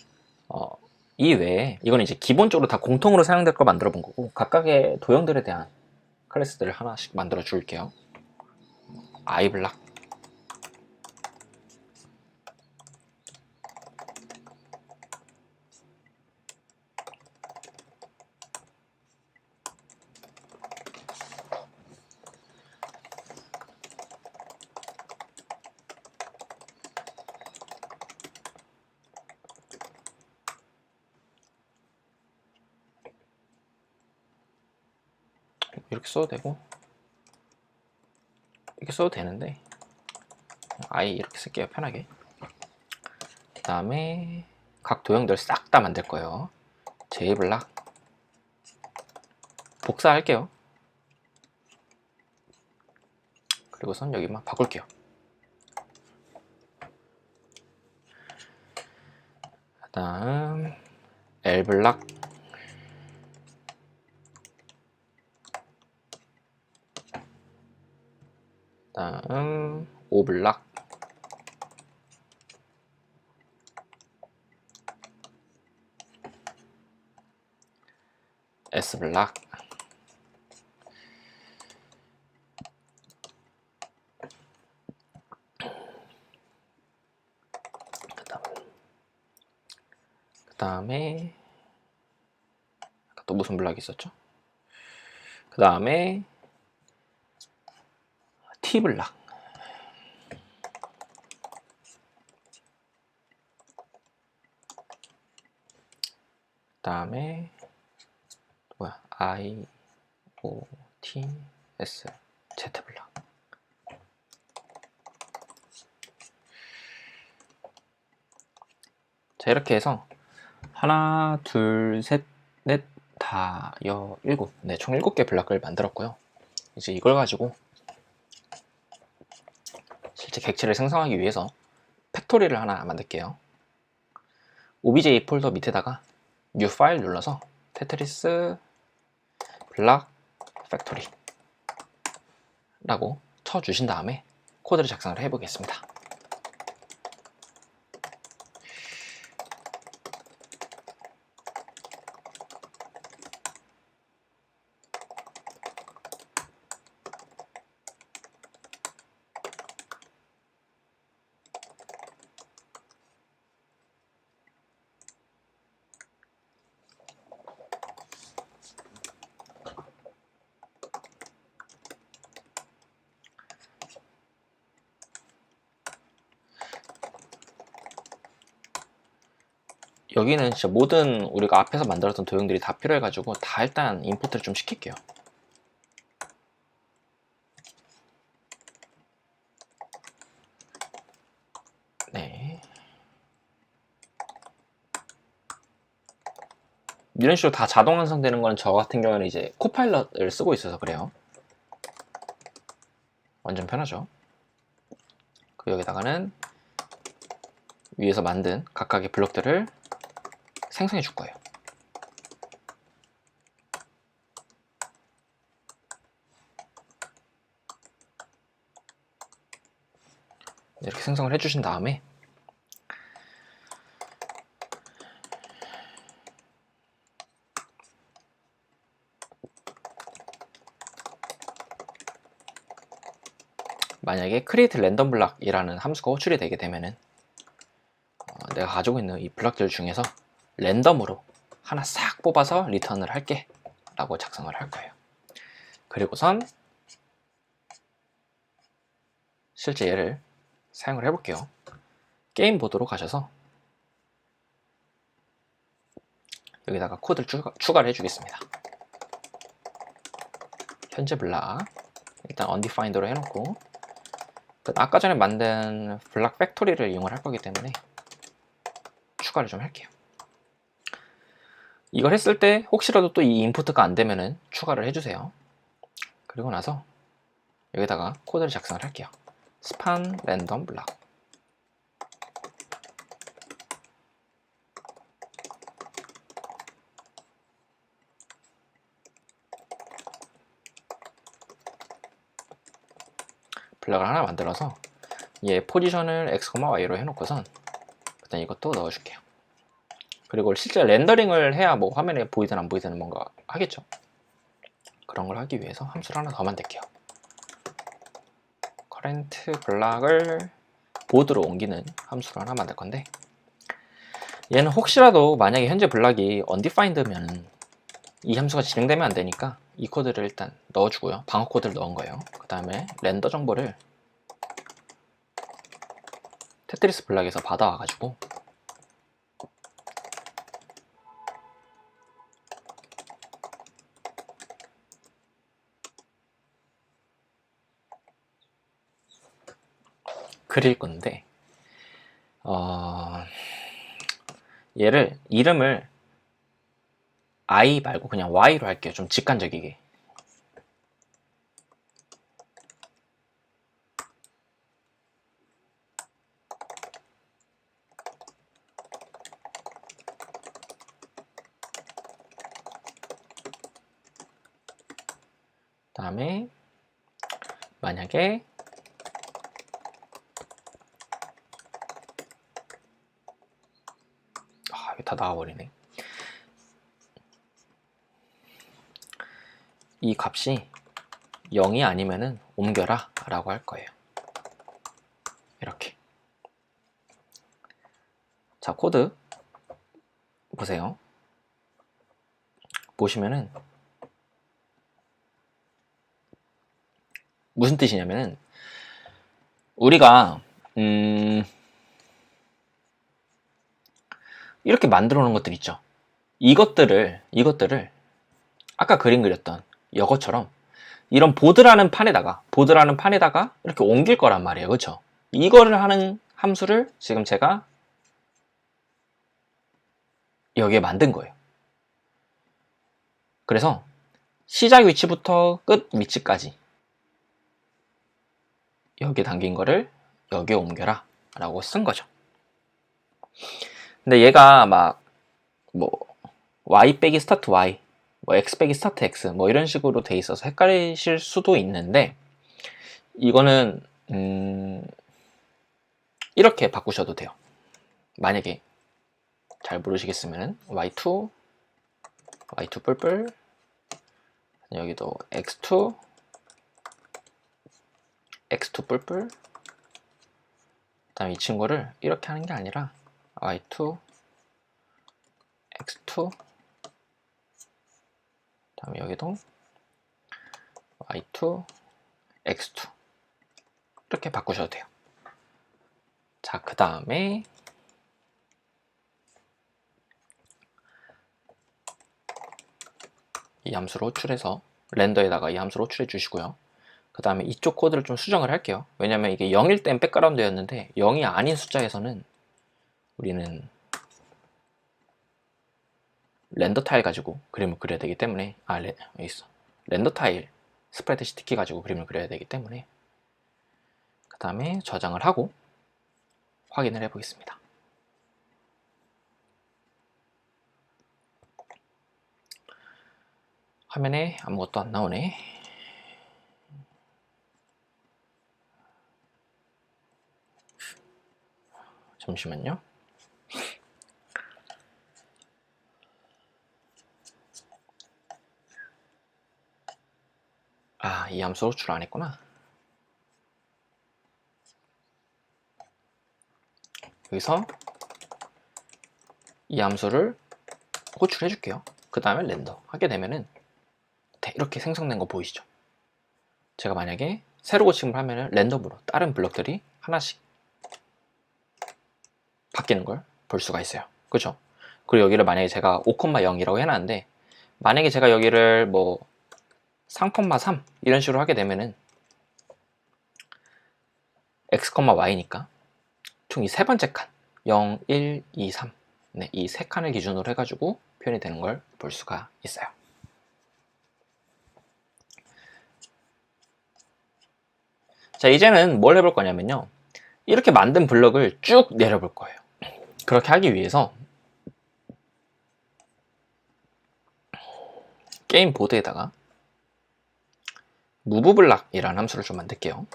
이 외에 이건 이제 기본적으로 다 공통으로 사용될 걸 만들어 본 거고, 각각의 도형들에 대한 클래스들을 하나씩 만들어 줄게요. iBlock, 이렇게 써도 되고 이렇게 써도 되는데 아예 이렇게 쓸게요, 편하게. 그 다음에 각 도형들 싹 다 만들 거예요. JBlock 복사할게요. 그리고선 여기만 바꿀게요. 그 다음 L블락, 그 다음 O블락, S블락, 그 다음에 또 무슨 블락이 있었죠? 그 다음에 T블락, 그 다음에 뭐야, I, O, T, S, Z블락. 자, 이렇게 해서 하나, 둘, 셋, 넷, 다, 여, 일곱. 네, 총 7개 블락을 만들었고요. 이제 이걸 가지고 실제 객체를 생성하기 위해서 팩토리를 하나 만들게요. obj 폴더 밑에다가 new 파일 눌러서 테트리스 블락 팩토리 라고 쳐주신 다음에 코드를 작성을 해보겠습니다. 여기는 진짜 모든 우리가 앞에서 만들었던 도형들이 다 필요해가지고 다 일단 임포트를 좀 시킬게요. 네. 이런 식으로 다 자동 완성되는 건 저 같은 경우는 이제 코파일럿을 쓰고 있어서 그래요. 완전 편하죠. 그 여기다가는 위에서 만든 각각의 블록들을 생성해 줄 거예요. 이렇게 생성을 해주신 다음에 만약에 create random block이라는 함수가 호출이 되게 되면은 내가 가지고 있는 이 블럭들 중에서 랜덤으로 하나 싹 뽑아서 리턴을 할게 라고 작성을 할 거예요. 그리고선 실제 얘를 사용을 해볼게요. 게임 보드로 가셔서 여기다가 코드를 추가를 해주겠습니다. 현재 블락 일단 undefined로 해놓고 아까 전에 만든 블락 팩토리를 이용을 할 거기 때문에 추가를 좀 할게요. 이걸 했을 때 혹시라도 또 이 인풋가 안 되면은 추가를 해주세요. 그리고 나서 여기다가 코드를 작성을 할게요. span random block 블럭을 하나 만들어서 얘 포지션을 x, y로 해놓고선 일단 이것도 넣어줄게요. 그리고 실제 렌더링을 해야 뭐 화면에 보이든 안 보이든 뭔가 하겠죠. 그런 걸 하기 위해서 함수를 하나 더 만들게요. current 블락을 보드로 옮기는 함수를 하나 만들 건데 얘는 혹시라도 만약에 현재 블락이 undefined면 이 함수가 진행되면 안 되니까 이 코드를 일단 넣어주고요. 방어 코드를 넣은 거예요. 그 다음에 렌더 정보를 테트리스 블락에서 받아와가지고 그릴 건데 얘를 이름을 I 말고 그냥 Y로 할게요. 좀 직관적이게. 다음에 만약에 이거 다 나와버리네. 이 값이 0이 아니면은 옮겨라 라고 할 거예요. 이렇게. 자, 코드 보세요. 보시면은 무슨 뜻이냐면은 우리가 이렇게 만들어 놓은 것들 있죠. 이것들을 아까 그림 그렸던 이것처럼 이런 보드라는 판에다가 이렇게 옮길 거란 말이에요. 그렇죠? 이거를 하는 함수를 지금 제가 여기에 만든 거예요. 그래서 시작 위치부터 끝 위치까지 여기에 담긴 거를 여기에 옮겨라 라고 쓴 거죠. 근데 얘가 막 뭐 y 빼기 스타트 y, 뭐 x 빼기 스타트 x 뭐 이런 식으로 돼 있어서 헷갈리실 수도 있는데 이거는 이렇게 바꾸셔도 돼요. 만약에 잘 모르시겠으면 y2 뿔뿔 여기도 x2 뿔뿔 그 다음에 이 친구를 이렇게 하는 게 아니라 y2 x2 다음에 여기도 y2 x2 이렇게 바꾸셔도 돼요. 자, 그 다음에 이 함수를 호출해서 렌더에다가 이 함수를 호출해 주시고요. 그 다음에 이쪽 코드를 좀 수정을 할게요. 왜냐면 이게 0일 땐 백그라운드였는데 0이 아닌 숫자에서는 우리는 렌더 타일 가지고 그림을 그려야 되기 때문에 여기 있어. 렌더 타일 스프레드시트 키 가지고 그림을 그려야 되기 때문에 그 다음에 저장을 하고 확인을 해 보겠습니다. 화면에 아무것도 안 나오네. 잠시만요. 이 함수 호출 안 했구나. 여기서 이 함수를 호출해 줄게요. 그 다음에 렌더 하게 되면은 이렇게 생성된 거 보이시죠? 제가 만약에 새로 고침을 하면은 랜덤으로 다른 블럭들이 하나씩 바뀌는 걸 볼 수가 있어요. 그렇죠? 그리고 여기를 만약에 제가 5,0이라고 해놨는데 만약에 제가 여기를 뭐 3,3 이런 식으로 하게 되면은 x, y니까 총 이 세 번째 칸 0, 1, 2, 3 네, 이 세 칸을 기준으로 해가지고 표현이 되는 걸 볼 수가 있어요. 자, 이제는 뭘 해볼 거냐면요. 이렇게 만든 블럭을 쭉 내려볼 거예요. 그렇게 하기 위해서 게임 보드에다가 무브블락이라는 함수를 좀 만들게요.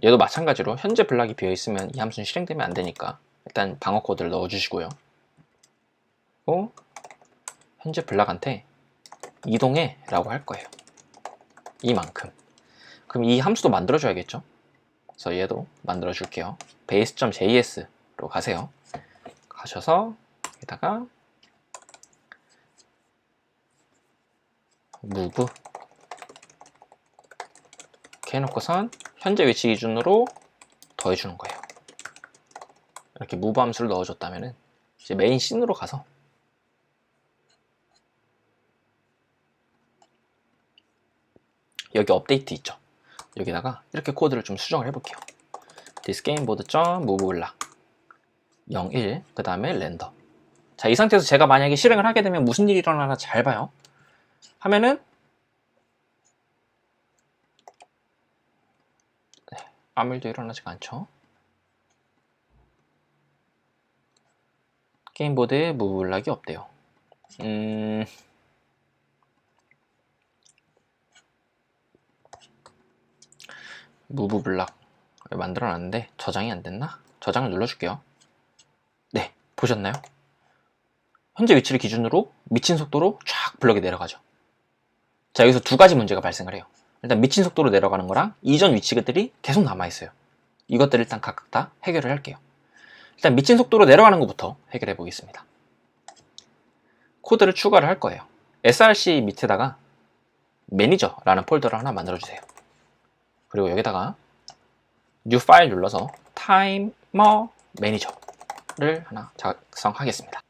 얘도 마찬가지로 현재 블락이 비어 있으면 이 함수는 실행되면 안 되니까 일단 방어 코드를 넣어 주시고요. 그리고 현재 블락한테 이동해 라고 할 거예요. 이만큼. 그럼 이 함수도 만들어 줘야겠죠? 그래서 얘도 만들어 줄게요. base.js로 가세요. 가셔서 여기다가 move 이렇게 해놓고선 현재 위치 기준으로 더해주는 거예요. 이렇게 move 함수를 넣어줬다면은 이제 메인 씬으로 가서 여기 업데이트 있죠. 여기다가 이렇게 코드를 좀 수정을 해볼게요. thisgameboard.move블락 01, 그 다음에 렌더. 자, 이 상태에서 제가 만약에 실행을 하게 되면 무슨 일이 일어나나 잘 봐요. 하면은 아무 일도 일어나지가 않죠. 게임보드에 무블락이 없대요. 무브블락을 만들어놨는데 저장이 안됐나? 저장을 눌러줄게요. 네, 보셨나요? 현재 위치를 기준으로 미친 속도로 쫙 블럭이 내려가죠. 자, 여기서 두 가지 문제가 발생을 해요. 일단 미친 속도로 내려가는 거랑 이전 위치들이 계속 남아있어요. 이것들을 일단 각각 다 해결을 할게요. 일단 미친 속도로 내려가는 것부터 해결해 보겠습니다. 코드를 추가를 할 거예요. src 밑에다가 매니저라는 폴더를 하나 만들어주세요. 그리고 여기다가 new 파일 눌러서 타이머 매니저를 하나 작성하겠습니다.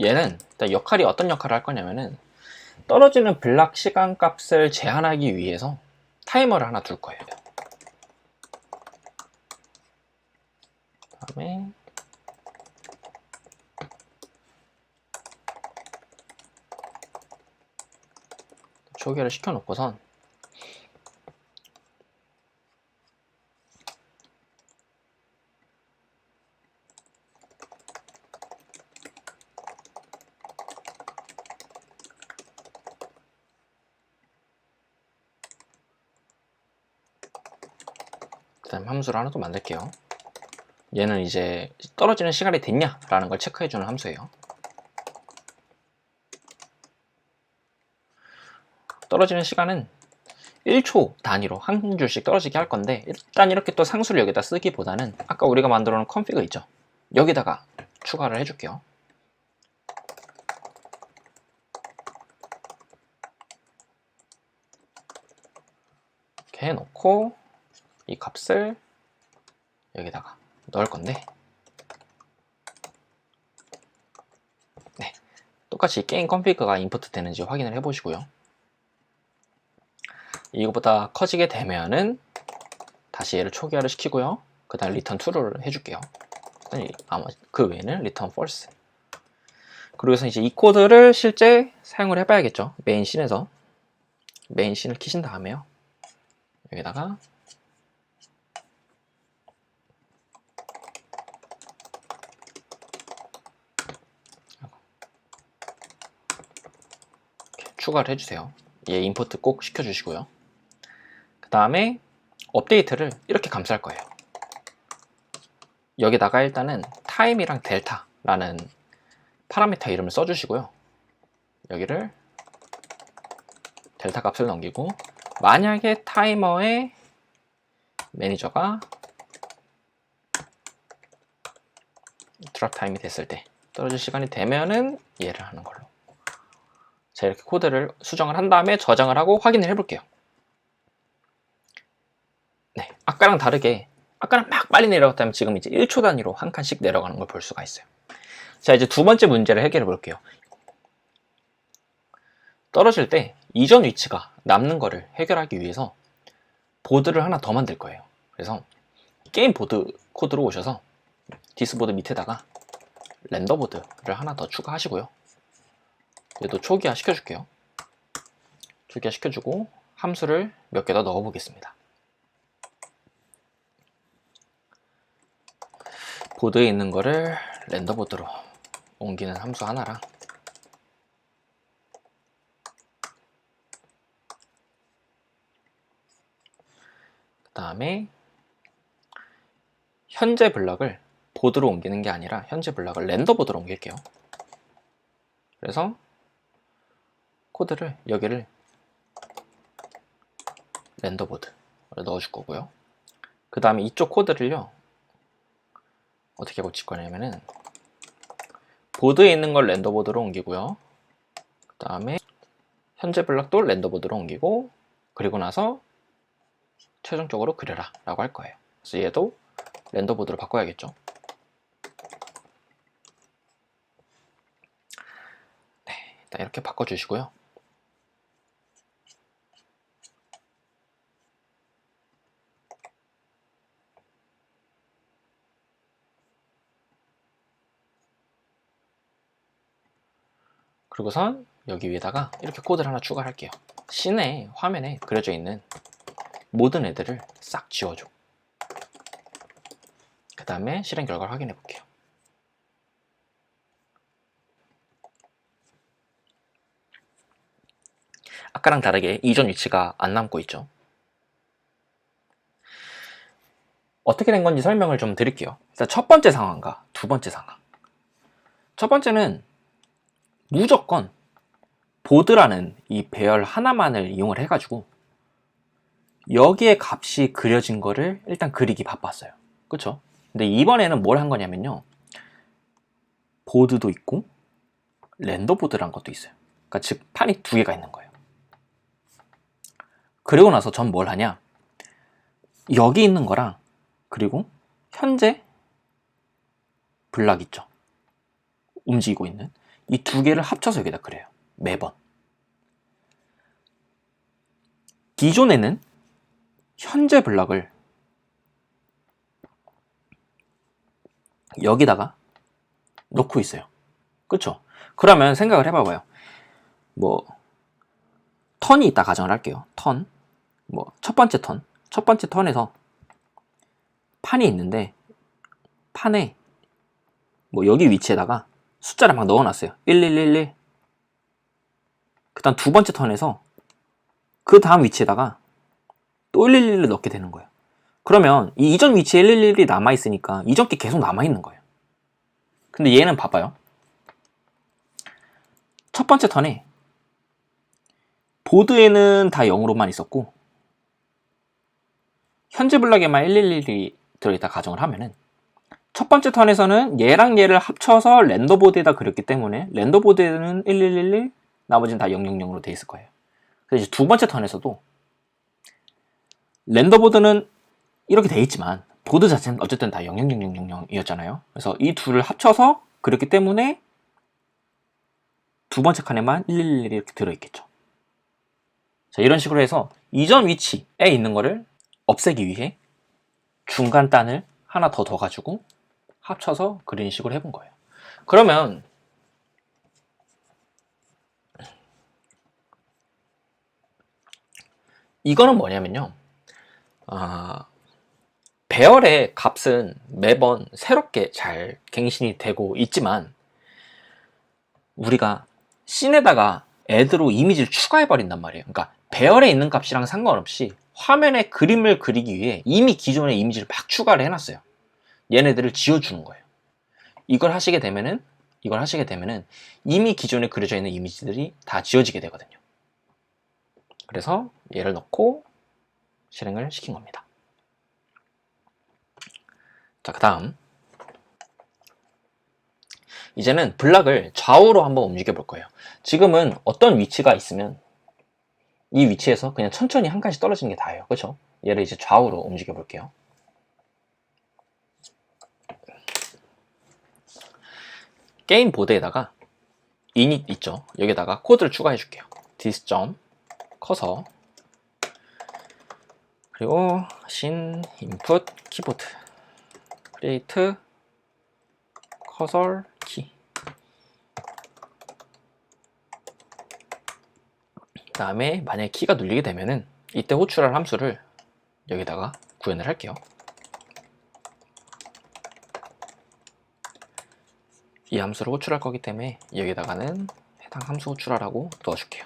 얘는 일단 역할이 어떤 역할을 할 거냐면은 떨어지는 블락 시간 값을 제한하기 위해서 타이머를 하나 둘 거예요. 그다음에 초기화를 시켜놓고선 그 다음 함수를 하나 또 만들게요. 얘는 이제 떨어지는 시간이 됐냐 라는 걸 체크해주는 함수예요. 떨어지는 시간은 1초 단위로 한 줄씩 떨어지게 할 건데, 일단 이렇게 또 상수를 여기다 쓰기보다는 아까 우리가 만들어 놓은 컨피그 있죠, 여기다가 추가를 해줄게요. 이렇게 해놓고 이 값을 여기다가 넣을 건데, 네, 똑같이 게임 컨피그가 인풋 되는지 확인을 해 보시고요. 이거보다 커지게 되면은 다시 얘를 초기화를 시키고요. 그 다음 return true를 해줄게요. 그 외에는 return false. 그리고 이제 이 코드를 실제 사용을 해봐야겠죠. 메인 씬에서 메인 씬을 키신 다음에요, 여기다가 이렇게 추가를 해주세요. 얘 임포트 꼭 시켜주시고요. 그 다음에 업데이트를 이렇게 감쌀 거예요. 여기다가 일단은 타임이랑 델타라는 파라미터 이름을 써주시고요. 여기를 델타 값을 넘기고, 만약에 타이머의 매니저가 드랍 타임이 됐을 때, 떨어질 시간이 되면은 얘를 하는 걸로. 자, 이렇게 코드를 수정을 한 다음에 저장을 하고 확인을 해볼게요. 네, 아까랑 다르게, 아까는 막 빨리 내려갔다면 지금 이제 1초 단위로 한 칸씩 내려가는 걸 볼 수가 있어요. 자, 이제 두 번째 문제를 해결해 볼게요. 떨어질 때 이전 위치가 남는 거를 해결하기 위해서 보드를 하나 더 만들 거예요. 그래서 게임 보드 코드로 오셔서 디스보드 밑에다가 렌더 보드를 하나 더 추가하시고요. 얘도 초기화 시켜줄게요. 초기화 시켜주고 함수를 몇 개 더 넣어 보겠습니다. 보드에 있는 거를 렌더 보드로 옮기는 함수 하나랑, 그 다음에 현재 블럭을 보드로 옮기는 게 아니라 현재 블럭을 렌더 보드로 옮길게요. 그래서 코드를 여기를 렌더 보드를 넣어줄 거고요. 그 다음에 이쪽 코드를요, 어떻게 고칠 거냐면은 보드에 있는 걸 렌더 보드로 옮기고요. 다음에 현재 블락도 렌더보드로 옮기고, 그리고 나서 최종적으로 그려라 라고 할 거예요. 그래서 얘도 렌더보드로 바꿔야겠죠. 네, 일단 이렇게 바꿔주시고요. 그리고선 여기 위에다가 이렇게 코드를 하나 추가할게요. 씬의 화면에 그려져 있는 모든 애들을 싹 지워줘. 그 다음에 실행 결과를 확인해 볼게요. 아까랑 다르게 이전 위치가 안 남고 있죠. 어떻게 된 건지 설명을 좀 드릴게요. 일단 첫 번째 상황과 두 번째 상황. 첫 번째는 무조건 보드라는 이 배열 하나만을 이용을 해가지고 여기에 값이 그려진 거를 일단 그리기 바빴어요. 그쵸? 근데 이번에는 뭘 한 거냐면요, 보드도 있고 렌더보드란 것도 있어요. 그러니까 즉 판이 두 개가 있는 거예요. 그리고 나서 전 뭘 하냐, 여기 있는 거랑 그리고 현재 블락 있죠, 움직이고 있는 이 두 개를 합쳐서 여기다 그려요. 매번. 기존에는 현재 블락을 여기다가 넣고 있어요. 그쵸? 그러면 생각을 해봐봐요. 뭐 턴이 있다 가정을 할게요. 턴, 뭐 첫 번째 턴에서 판이 있는데 판에 뭐 여기 위치에다가 숫자를 막 넣어놨어요. 1111. 그 다음 두 번째 턴에서 그 다음 위치에다가 또 111을 넣게 되는 거예요. 그러면 이 이전 위치에 111이 남아있으니까 이전 게 계속 남아있는 거예요. 근데 얘는 봐봐요. 첫 번째 턴에 보드에는 다 0으로만 있었고 현재 블락에만 111이 들어있다 가정을 하면은 첫 번째 턴에서는 얘랑 얘를 합쳐서 렌더보드에다 그렸기 때문에 렌더보드에는 1111, 나머지는 다 000으로 돼 있을 거예요. 그래서 이제 두 번째 턴에서도 렌더보드는 이렇게 돼 있지만 보드 자체는 어쨌든 다 00000이었잖아요. 그래서 이 둘을 합쳐서 그렸기 때문에 두 번째 칸에만 111이 이렇게 들어있겠죠. 자, 이런 식으로 해서 이전 위치에 있는 거를 없애기 위해 중간 단을 하나 더 가지고 합쳐서 그린 식으로 해본 거예요. 그러면 이거는 뭐냐면요, 배열의 값은 매번 새롭게 잘 갱신이 되고 있지만 우리가 씬에다가 애드로 이미지를 추가해 버린단 말이에요. 그러니까 배열에 있는 값이랑 상관없이 화면에 그림을 그리기 위해 이미 기존의 이미지를 막 추가를 해놨어요. 얘네들을 지워주는 거예요. 이걸 하시게 되면은 이미 기존에 그려져 있는 이미지들이 다 지워지게 되거든요. 그래서 얘를 넣고 실행을 시킨 겁니다. 자, 그 다음 이제는 블락을 좌우로 한번 움직여 볼 거예요. 지금은 어떤 위치가 있으면 이 위치에서 그냥 천천히 한 칸씩 떨어지는 게 다예요. 그렇죠? 얘를 이제 좌우로 움직여 볼게요. 게임 보드에다가 init 있죠? 여기다가 코드를 추가해 줄게요. this 점 커서 그리고 신 input 키보드 create cursor key, 그 다음에 만약에 키가 눌리게 되면은 이때 호출할 함수를 여기다가 구현을 할게요. 이 함수를 호출할 거기 때문에 여기다가는 해당 함수 호출하라고 넣어줄게요.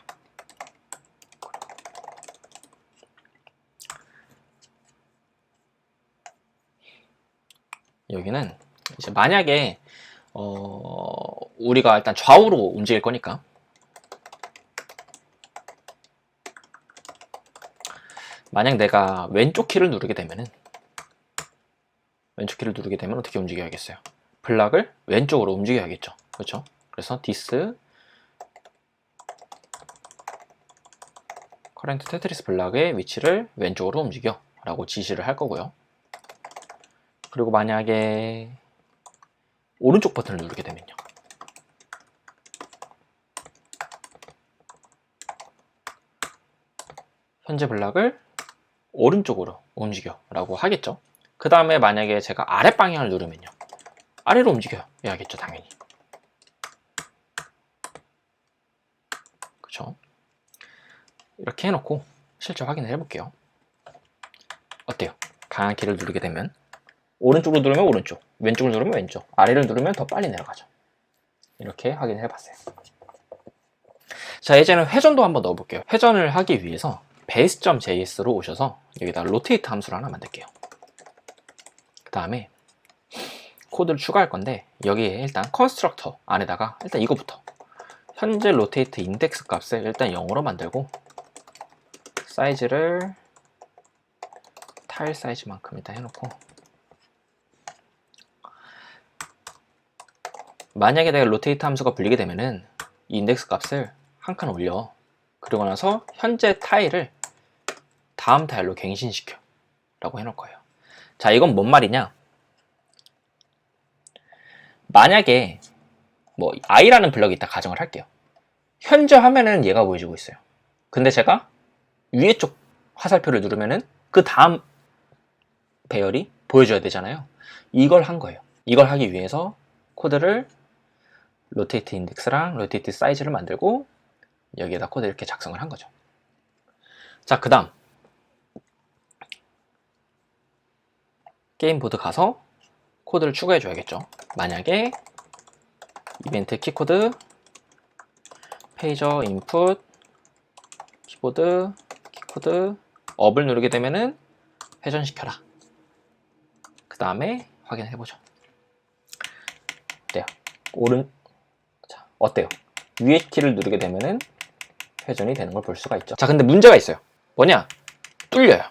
여기는 이제 만약에 우리가 일단 좌우로 움직일 거니까 만약 내가 왼쪽 키를 누르게 되면 어떻게 움직여야겠어요? 블락을 왼쪽으로 움직여야겠죠. 그렇죠? 그래서 this 커런트 테트리스 블락의 위치를 왼쪽으로 움직여 라고 지시를 할 거고요. 그리고 만약에 오른쪽 버튼을 누르게 되면요, 현재 블락을 오른쪽으로 움직여 라고 하겠죠. 그 다음에 만약에 제가 아래 방향을 누르면요, 아래로 움직여 야겠죠, 당연히. 그쵸? 이렇게 해놓고 실제 확인을 해볼게요. 어때요? 강한 키를 누르게 되면 오른쪽으로 누르면 오른쪽, 왼쪽을 누르면 왼쪽, 아래를 누르면 더 빨리 내려가죠. 이렇게 확인을 해봤어요. 자, 이제는 회전도 한번 넣어볼게요. 회전을 하기 위해서 base.js로 오셔서 여기다 rotate 함수를 하나 만들게요. 그 다음에 코드를 추가할 건데, 여기에 일단 constructor 안에다가 일단 이거부터 현재 rotate index 값을 일단 0으로 만들고, 사이즈를 타일 사이즈만큼 일단 해놓고, 만약에 내가 rotate 함수가 불리게 되면은 이 인덱스 값을 한 칸 올려. 그러고 나서 현재 타일을 다음 타일로 갱신시켜 라고 해놓을 거예요. 자, 이건 뭔 말이냐, 만약에 뭐 i라는 블럭이 있다 가정을 할게요. 현재 화면에는 얘가 보여지고 있어요. 근데 제가 위에 쪽 화살표를 누르면은 그 다음 배열이 보여줘야 되잖아요. 이걸 한 거예요. 이걸 하기 위해서 코드를 rotate index랑 rotate size를 만들고 여기에다 코드 이렇게 작성을 한 거죠. 자, 그 다음 게임 보드 가서 코드를 추가해 줘야겠죠. 만약에 이벤트 키코드 페이저 인풋 키보드 키코드 업을 누르게 되면은 회전시켜라. 그 다음에 확인해 보죠. 어때요? 자, 어때요? 위에 키를 누르게 되면은 회전이 되는 걸 볼 수가 있죠. 자, 근데 문제가 있어요. 뭐냐? 뚫려요.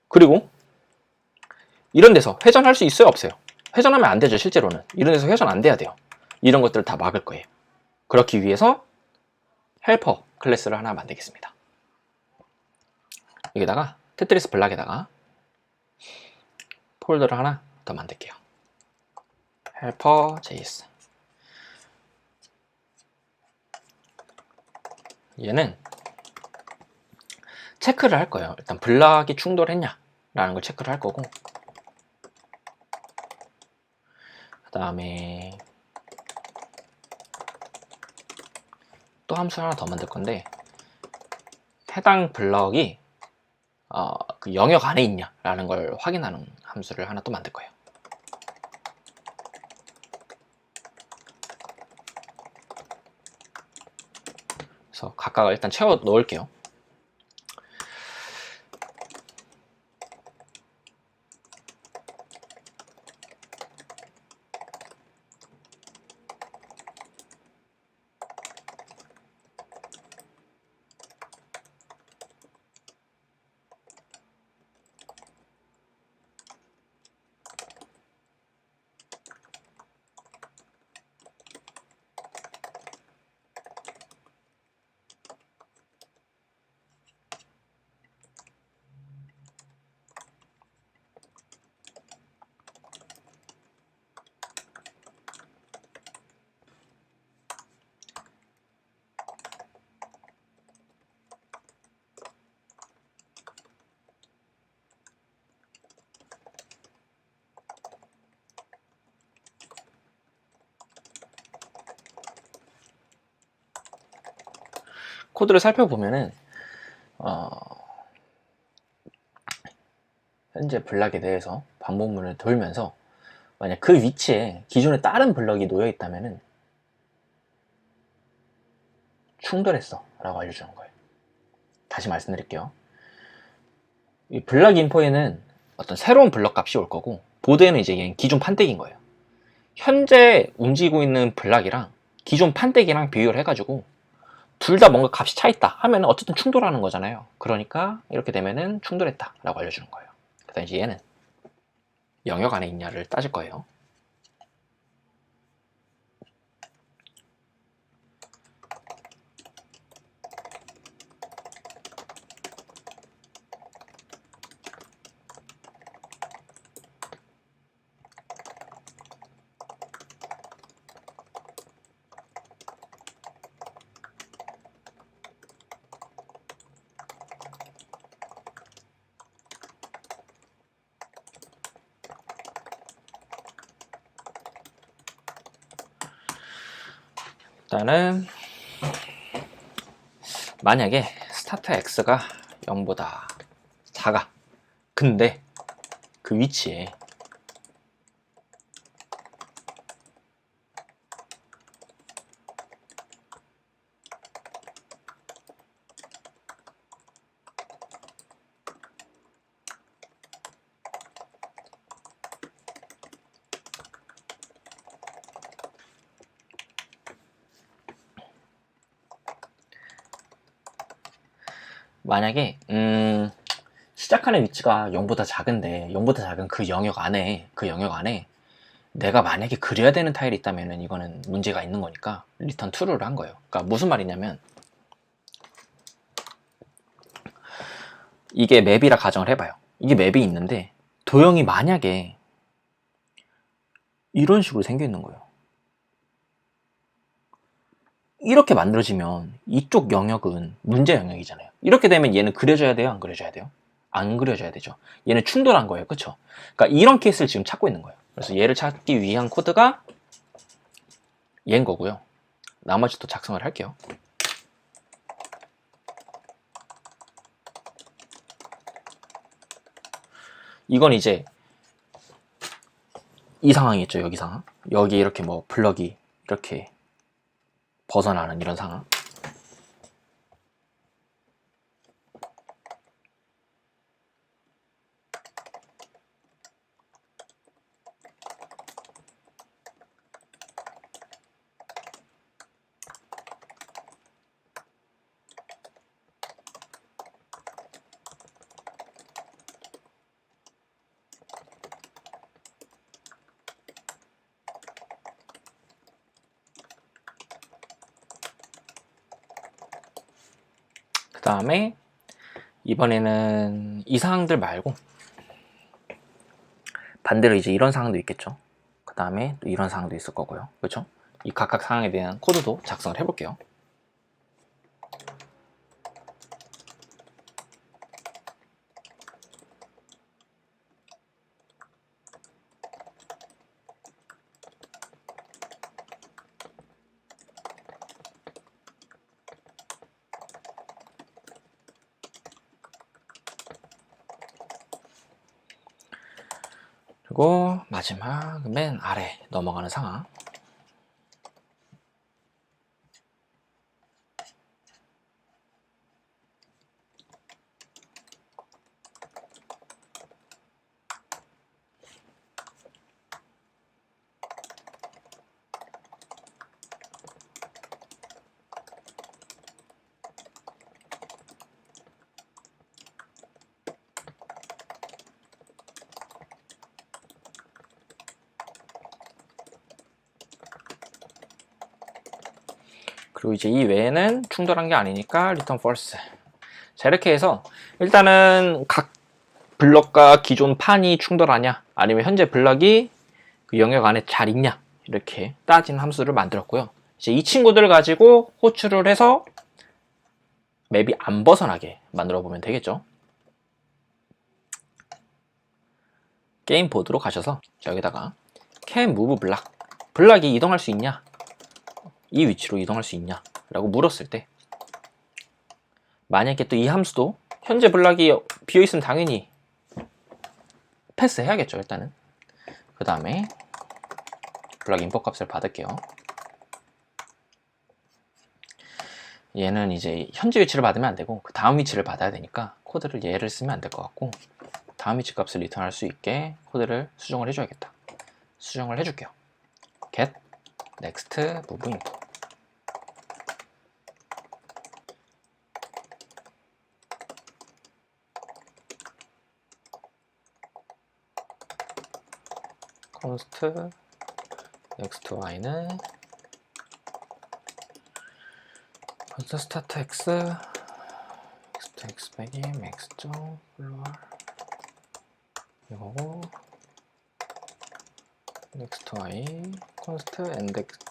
그리고 이런 데서 회전할 수 있어요, 없어요? 회전하면 안 되죠, 실제로는. 이런 데서 회전 안 돼야 돼요. 이런 것들을 다 막을 거예요. 그렇기 위해서 헬퍼 클래스를 하나 만들겠습니다. 여기다가 테트리스 블락에다가 폴더를 하나 더 만들게요. helper.js. 얘는 체크를 할 거예요. 일단 블락이 충돌했냐 라는 걸 체크를 할 거고, 그 다음에 또 함수 하나 더 만들 건데, 해당 블럭이 그 영역 안에 있냐 라는 걸 확인하는 함수를 하나 또 만들 거예요. 그래서 각각을 일단 채워 넣을게요. 코드를 살펴보면은 현재 블락에 대해서 반복문을 돌면서 만약 그 위치에 기존에 다른 블럭이 놓여 있다면은 충돌했어 라고 알려주는 거예요. 다시 말씀드릴게요. 이 블락 인포에는 어떤 새로운 블럭 값이 올 거고, 보드에는 이제 얘는 기존 판때기인 거예요. 현재 움직이고 있는 블락이랑 기존 판때기랑 비교를 해가지고 둘 다 뭔가 값이 차 있다 하면 어쨌든 충돌하는 거잖아요. 그러니까 이렇게 되면은 충돌했다 라고 알려주는 거예요. 그 다음에 이제 얘는 영역 안에 있냐를 따질 거예요. 일단은 만약에 스타트 x가 0보다 작아. 근데 그 위치에 만약에 시작하는 위치가 0보다 작은데 0보다 작은 그 영역 안에 내가 만약에 그려야 되는 타일이 있다면 이거는 문제가 있는 거니까 리턴 true를 한 거예요. 그러니까 무슨 말이냐면 이게 맵이라 가정을 해봐요. 이게 맵이 있는데 도형이 만약에 이런 식으로 생겨 있는 거예요. 이렇게 만들어지면 이쪽 영역은 문제 영역이잖아요. 이렇게 되면 얘는 그려져야 돼요? 안 그려져야 돼요? 안 그려져야 되죠. 얘는 충돌한 거예요. 그쵸? 그러니까 이런 케이스를 지금 찾고 있는 거예요. 그래서 얘를 찾기 위한 코드가 얘인 거고요. 나머지 또 작성을 할게요. 이건 이제 이 상황이 있죠. 여기 상황. 여기 이렇게 뭐 블럭이 이렇게 벗어나는 이런 상황. 그 다음에 이번에는 이 상황들 말고 반대로 이제 이런 상황도 있겠죠. 그 다음에 또 이런 상황도 있을 거고요. 그렇죠? 이 각각 상황에 대한 코드도 작성을 해볼게요. 그리고 마지막 맨 아래 넘어가는 상황. 그리고 이제 이 외에는 충돌한 게 아니니까 return false. 자, 이렇게 해서 일단은 각 블럭과 기존 판이 충돌하냐 아니면 현재 블럭이 그 영역 안에 잘 있냐 이렇게 따지는 함수를 만들었고요. 이제 이 친구들을 가지고 호출을 해서 맵이 안 벗어나게 만들어 보면 되겠죠. 게임 보드로 가셔서 여기다가 can move block, 블락이 이동할 수 있냐, 이 위치로 이동할 수 있냐 라고 물었을 때 만약에 또 이 함수도 현재 블락이 비어있으면 당연히 패스 해야겠죠. 일단은 그 다음에 블락 인포 값을 받을게요. 얘는 이제 현재 위치를 받으면 안 되고 그 다음 위치를 받아야 되니까 코드를 얘를 쓰면 안 될 것 같고 다음 위치 값을 리턴할 수 있게 코드를 수정을 해줘야겠다. 수정을 해줄게요. get next move info. const next y는 const start x x 빼기 max 점 floor 이거고 next y const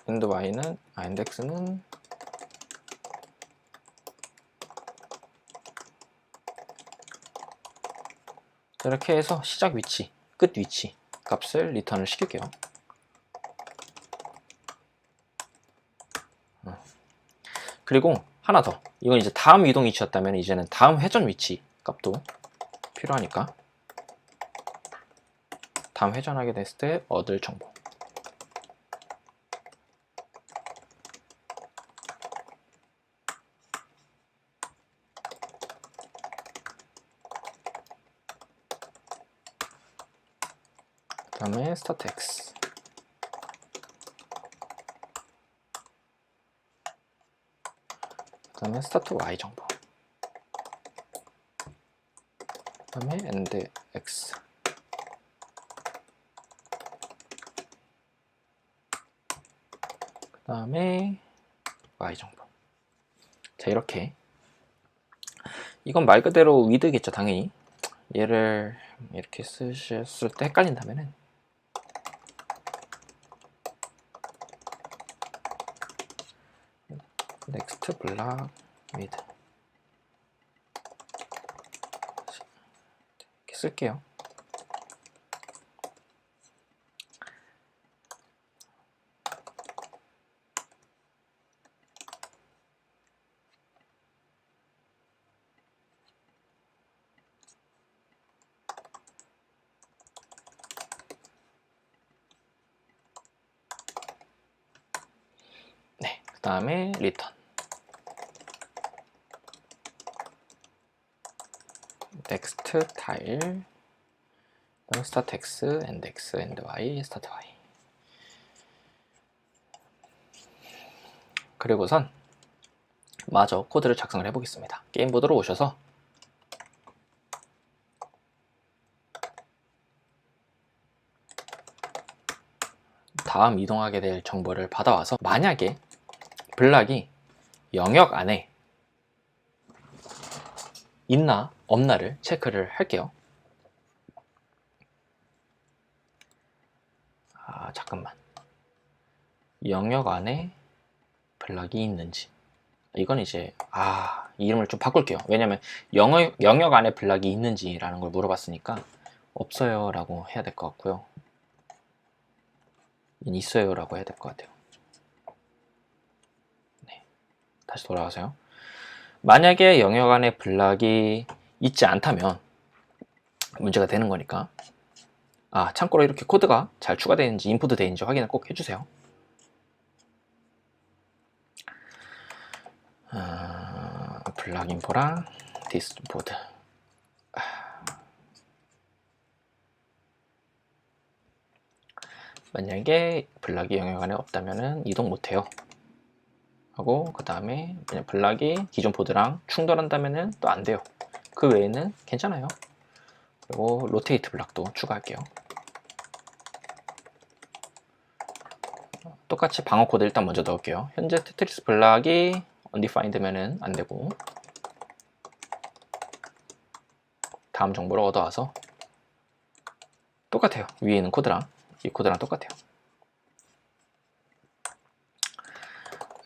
end y는 index는 이렇게 해서 시작 위치, 끝 위치 값을 리턴을 시킬게요. 그리고 하나 더. 이건 이제 다음 이동 위치였다면 이제는 다음 회전 위치 값도 필요하니까 다음 회전하게 됐을 때 얻을 정보. 그 다음에 스타트 X. 그 다음에 스타트 Y 정보. 그 다음에 end X. 그 다음에 Y 정보. 자, 이렇게. 이건 말 그대로 위드겠죠, 당연히. 얘를 이렇게 쓰셨을 때 헷갈린다면은 next block with 이렇게 쓸게요. 네, 그 다음에 return next tile start x and x and y start y. 그리고선 마저 코드를 작성을 해보겠습니다. 게임보드로 오셔서 다음 이동하게 될 정보를 받아와서 만약에 블락이 영역 안에 있나 없나를 체크를 할게요. 잠깐만. 영역 안에 블락이 있는지. 이건 이제 이름을 좀 바꿀게요. 왜냐면 영역 안에 블락이 있는지라는 걸 물어봤으니까 없어요 라고 해야 될 것 같고요. 있어요 라고 해야 될 것 같아요. 네, 다시 돌아가세요. 만약에 영역 안에 블락이 있지 않다면 문제가 되는 거니까 참고로 이렇게 코드가 잘 추가되는지 인풋 되는지 확인을 꼭 해주세요. 블락 인포랑 디스보드. 만약에 블락이 영역 안에 없다면 이동 못해요 하고, 그 다음에 블락이 기존 보드랑 충돌한다면 또 안 돼요. 그 외에는 괜찮아요. 그리고 로테이트 블락도 추가할게요. 똑같이 방어 코드 일단 먼저 넣을게요. 현재 테트리스 블락이 undefined면은 안 되고, 다음 정보를 얻어와서 똑같아요. 위에 있는 코드랑 이 코드랑 똑같아요.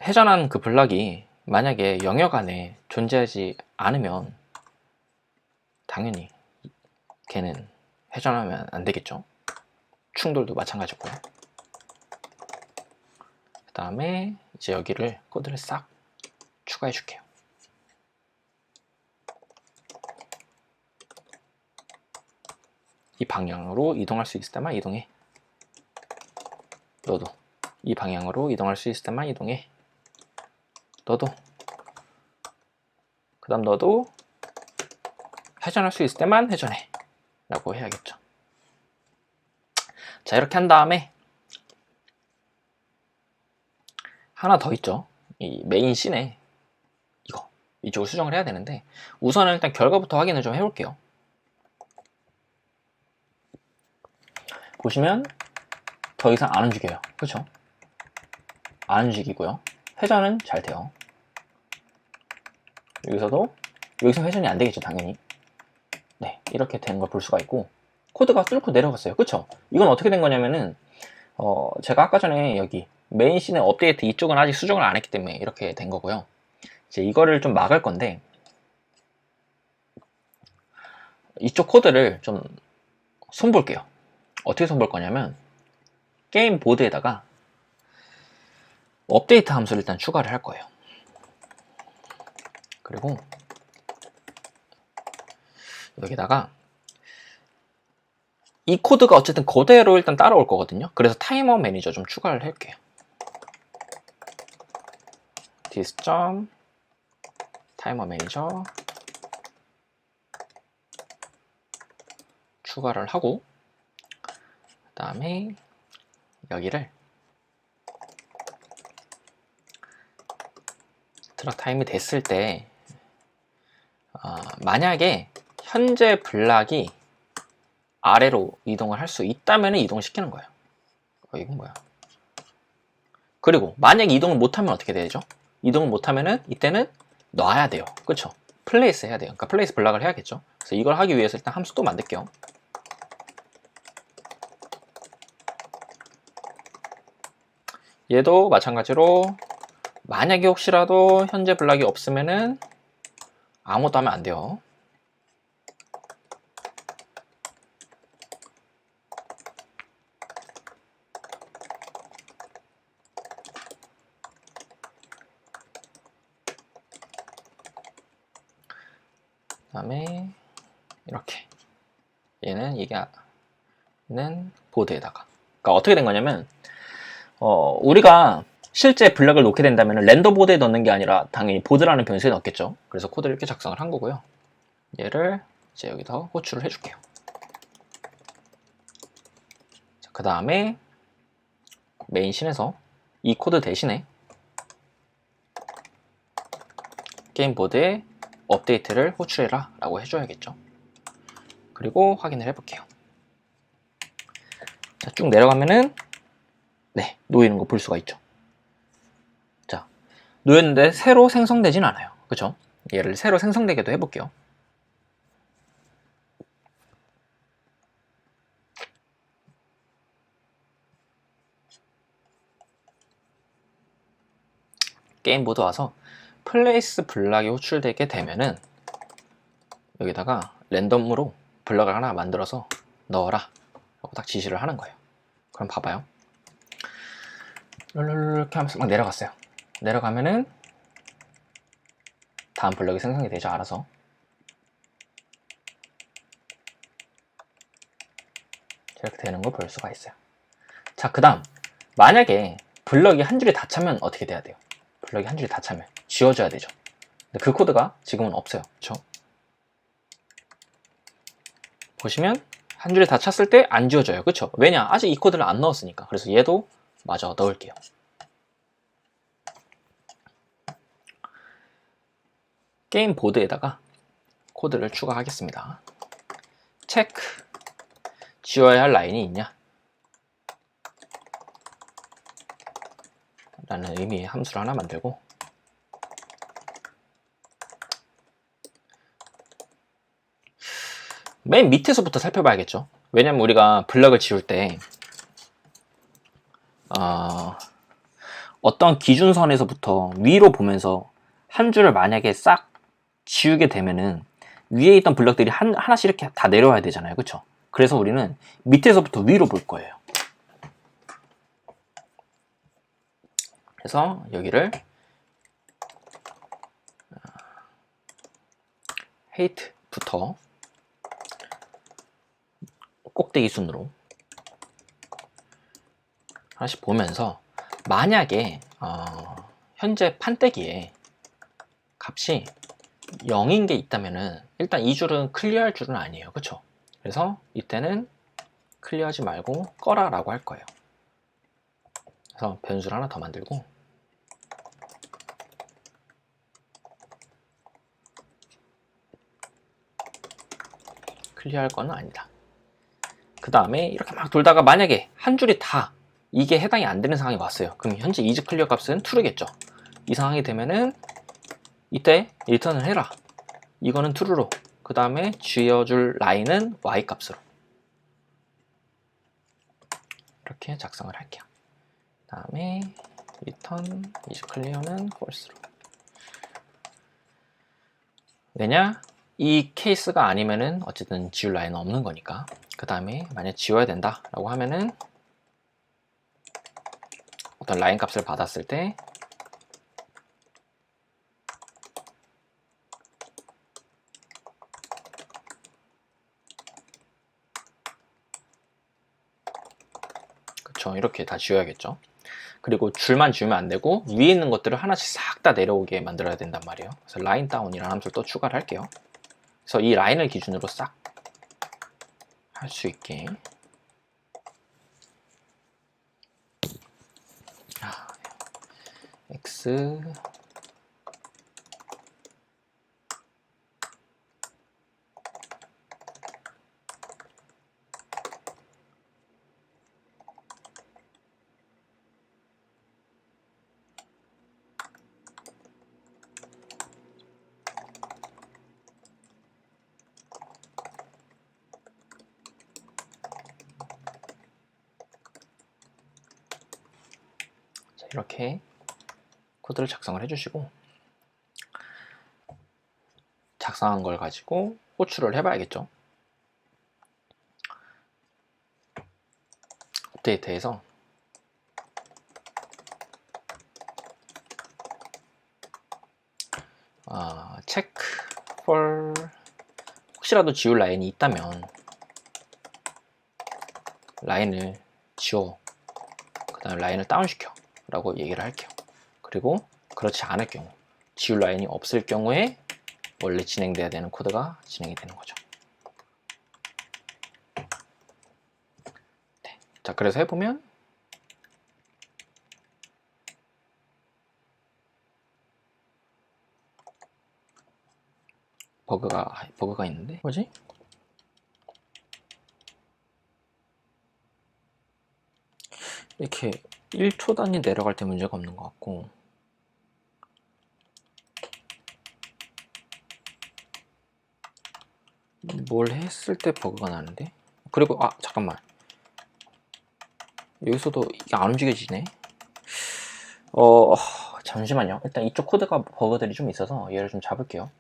회전한 그 블락이 만약에 영역 안에 존재하지 않으면 당연히 걔는 회전하면 안 되겠죠. 충돌도 마찬가지고요. 그 다음에 이제 여기를 코드를 싹 추가해 줄게요. 이 방향으로 이동할 수 있을 때만 이동해. 너도 이 방향으로 이동할 수 있을 때만 이동해. 너도. 그 다음 너도 회전할 수 있을 때만 회전해 라고 해야겠죠. 자, 이렇게 한 다음에 하나 더 있죠. 이 메인 씬에 이쪽을 수정을 해야 되는데, 우선은 일단 결과부터 확인을 좀 해볼게요. 보시면 더 이상 안 움직여요. 그렇죠? 안 움직이고요. 회전은 잘 돼요. 여기서 회전이 안 되겠죠, 당연히. 네, 이렇게 되는 걸 볼 수가 있고, 코드가 뚫고 내려갔어요. 그쵸? 이건 어떻게 된 거냐면은 제가 아까 전에 여기 메인 씬의 업데이트 이쪽은 아직 수정을 안 했기 때문에 이렇게 된 거고요. 이제 이거를 좀 막을 건데, 이쪽 코드를 좀 손볼게요. 어떻게 손볼 거냐면 게임 보드에다가 업데이트 함수를 일단 추가를 할 거예요. 그리고 여기다가 이 코드가 어쨌든 그대로 일단 따라올 거거든요. 그래서 타이머 매니저 좀 추가를 할게요. this 타이머 매니저 추가를 하고, 그 다음에 여기를 드랍 타임이 됐을 때 만약에 현재 블락이 아래로 이동을 할 수 있다면 이동을 시키는 거예요. 이건 뭐야? 그리고 만약에 이동을 못하면 어떻게 되죠? 이동을 못하면은 이때는 놔야 돼요. 그쵸? 플레이스 해야 돼요. 그러니까 플레이스 블락을 해야겠죠. 그래서 이걸 하기 위해서 일단 함수 또 만들게요. 얘도 마찬가지로 만약에 혹시라도 현재 블락이 없으면은 아무것도 하면 안 돼요. 그 다음에 이렇게 얘는 보드에다가, 그러니까 어떻게 된 거냐면 우리가 실제 블럭을 놓게 된다면 렌더 보드에 넣는 게 아니라 당연히 보드라는 변수에 넣겠죠. 그래서 코드를 이렇게 작성을 한 거고요. 얘를 이제 여기다 호출을 해줄게요. 그 다음에 메인 씬에서 이 코드 대신에 게임 보드에 업데이트를 호출해라 라고 해줘야겠죠. 그리고 확인을 해볼게요. 자, 쭉 내려가면은 네, 놓이는 거 볼 수가 있죠. 자, 놓였는데 새로 생성되진 않아요. 그쵸? 얘를 새로 생성되게도 해볼게요. 게임 보드 와서 플레이스 블락이 호출되게 되면은 여기다가 랜덤으로 블럭을 하나 만들어서 넣어라 라고 딱 지시를 하는 거예요. 그럼 봐봐요. 이렇게 하면서 막 내려갔어요. 내려가면은 다음 블럭이 생성이 되죠. 알아서. 이렇게 되는 걸 볼 수가 있어요. 자, 그 다음 만약에 블럭이 한 줄이 다 차면 어떻게 돼야 돼요? 블럭이 한 줄이 다 차면 지워져야 되죠. 근데 그 코드가 지금은 없어요. 그쵸? 보시면 한 줄이 다 찼을 때 안 지워져요. 그쵸? 왜냐? 아직 이 코드를 안 넣었으니까. 그래서 얘도 마저 넣을게요. 게임 보드에다가 코드를 추가하겠습니다. 체크 지워야 할 라인이 있냐? 라는 의미의 함수를 하나 만들고, 맨 밑에서부터 살펴봐야겠죠. 왜냐면 우리가 블럭을 지울 때 어떤 기준선에서부터 위로 보면서 한 줄을 만약에 싹 지우게 되면은 위에 있던 블럭들이 하나씩 이렇게 다 내려와야 되잖아요. 그쵸? 그래서 우리는 밑에서부터 위로 볼 거예요. 그래서 여기를 height부터 꼭대기 순으로 하나씩 보면서 만약에 현재 판때기에 값이 0인 게 있다면은 일단 이 줄은 클리어할 줄은 아니에요. 그쵸? 그래서 이때는 클리어하지 말고 꺼라 라고 할 거예요. 그래서 변수를 하나 더 만들고, 클리어할 거는 아니다. 그 다음에 이렇게 막 돌다가 만약에 한 줄이 다 이게 해당이 안 되는 상황이 왔어요. 그럼 현재 이즈 클리어 값은 true겠죠. 이 상황이 되면은 이때 리턴을 해라. 이거는 true로, 그 다음에 지어줄 라인은 y 값으로 이렇게 작성을 할게요. 그 다음에 return is clear는 false로. 왜냐? 이 케이스가 아니면은 어쨌든 지울 라인은 없는 거니까. 그 다음에 만약 지워야 된다 라고 하면은 어떤 라인 값을 받았을 때 그쵸, 이렇게 다 지워야겠죠. 그리고 줄만 지우면 안 되고 위에 있는 것들을 하나씩 싹 다 내려오게 만들어야 된단 말이에요. 그래서 라인 다운이라는 함수를 또 추가를 할게요. 그래서 이 라인을 기준으로 싹 할 수 있게. X 자, 이렇게 코드를 작성을 해주시고 작성한 걸 가지고 호출을 해봐야겠죠. 업데이트해서 체크 for 혹시라도 지울 라인이 있다면 라인을 지워, 그 다음에 라인을 다운시켜 라고 얘기를 할게요. 그리고 그렇지 않을 경우, 지울 라인이 없을 경우에 원래 진행돼야 되는 코드가 진행이 되는 거죠. 네. 자, 그래서 해보면 버그가 있는데 뭐지? 이렇게 1초 단위 내려갈 때 문제가 없는 것 같고, 뭘 했을 때 버그가 나는데. 그리고 잠깐만, 여기서도 이게 안 움직여지네. 잠시만요. 일단 이쪽 코드가 버그들이 좀 있어서 얘를 좀 잡을게요.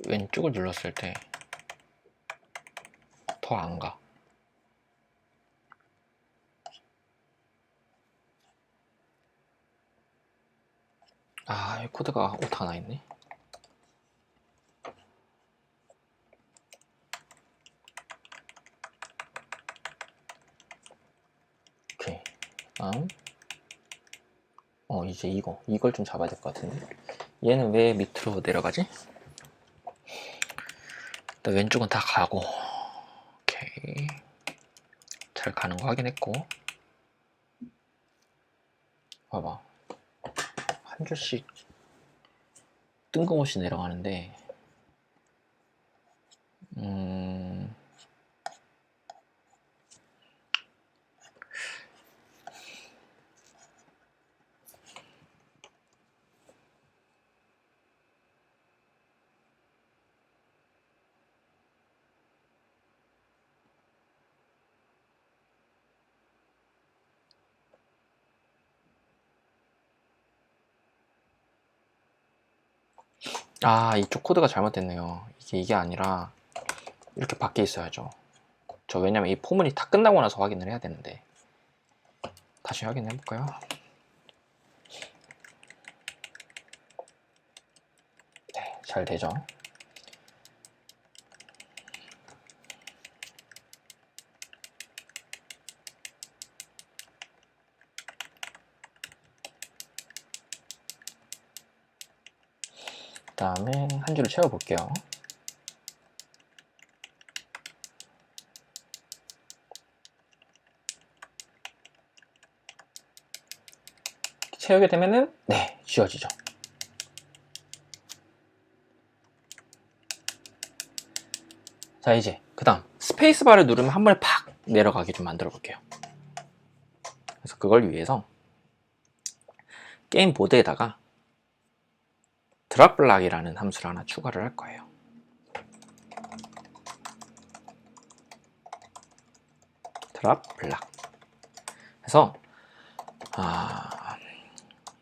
왼쪽을 눌렀을 때 더 안 가. 이 코드가 오타 나 있네. 오케이. 다음. 이제 이걸 좀 잡아야 될 것 같은데. 얘는 왜 밑으로 내려가지? 일단 왼쪽은 다 가고. 오케이. 잘 가는 거 확인했고. 봐봐. 한 줄씩 뜬금없이 내려가는데, 이쪽 코드가 잘못됐네요. 이게 아니라 이렇게 밖에 있어야죠. 왜냐면 이 포문이 다 끝나고 나서 확인을 해야 되는데. 다시 확인해 볼까요? 네, 잘 되죠. 그 다음에 한 줄을 채워 볼게요. 채우게 되면은 지워지죠. 자, 이제 그 다음 스페이스바를 누르면 한 번에 팍 내려가게 좀 만들어 볼게요. 그래서 그걸 위해서 게임 보드에다가 드랍블락이라는 함수를 하나 추가를 할 거예요. 드랍블락. 그래서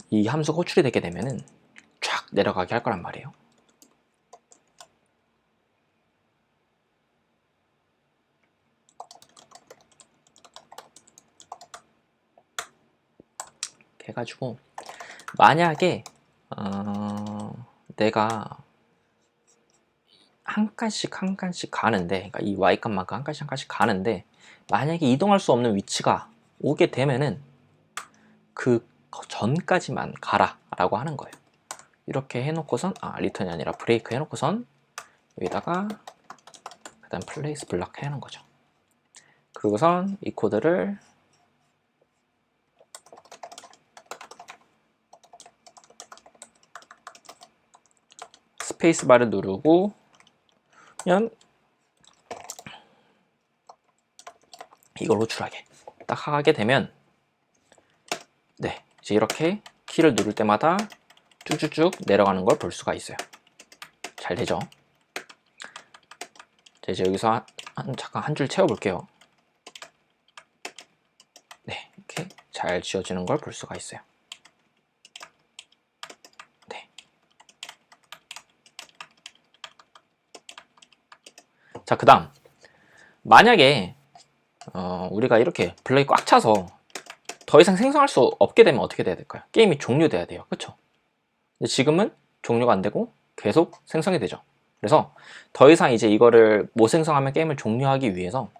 이 함수가 호출이 되게 되면은 쫙 내려가게 할 거란 말이에요. 해가지고 만약에 내가 한 칸씩 가는데, 그러니까 이 y값만큼 한 칸씩 가는데 만약에 이동할 수 없는 위치가 오게 되면은 그 전까지만 가라 라고 하는 거예요. 이렇게 해놓고선 리턴이 아니라 브레이크 해놓고선 여기다가 그 다음 플레이스 블락 해놓은 거죠. 그리고선 이 코드를 스페이스바를 누르고 면 이걸 호출하게 딱 하게 되면 네, 이제 이렇게 키를 누를 때마다 쭉쭉쭉 내려가는 걸 볼 수가 있어요. 잘 되죠? 자, 이제 여기서 잠깐 한 줄 채워볼게요. 네, 이렇게 잘 지워지는 걸 볼 수가 있어요. 네. 자, 그 다음 만약에 우리가 이렇게 블럭이 꽉 차서 더 이상 생성할 수 없게 되면 어떻게 돼야 될까요? 게임이 종료돼야 돼요. 그쵸? 근데 지금은 종료가 안 되고 계속 생성이 되죠. 그래서 더 이상 이제 이거를 못 생성하면 게임을 종료하기 위해서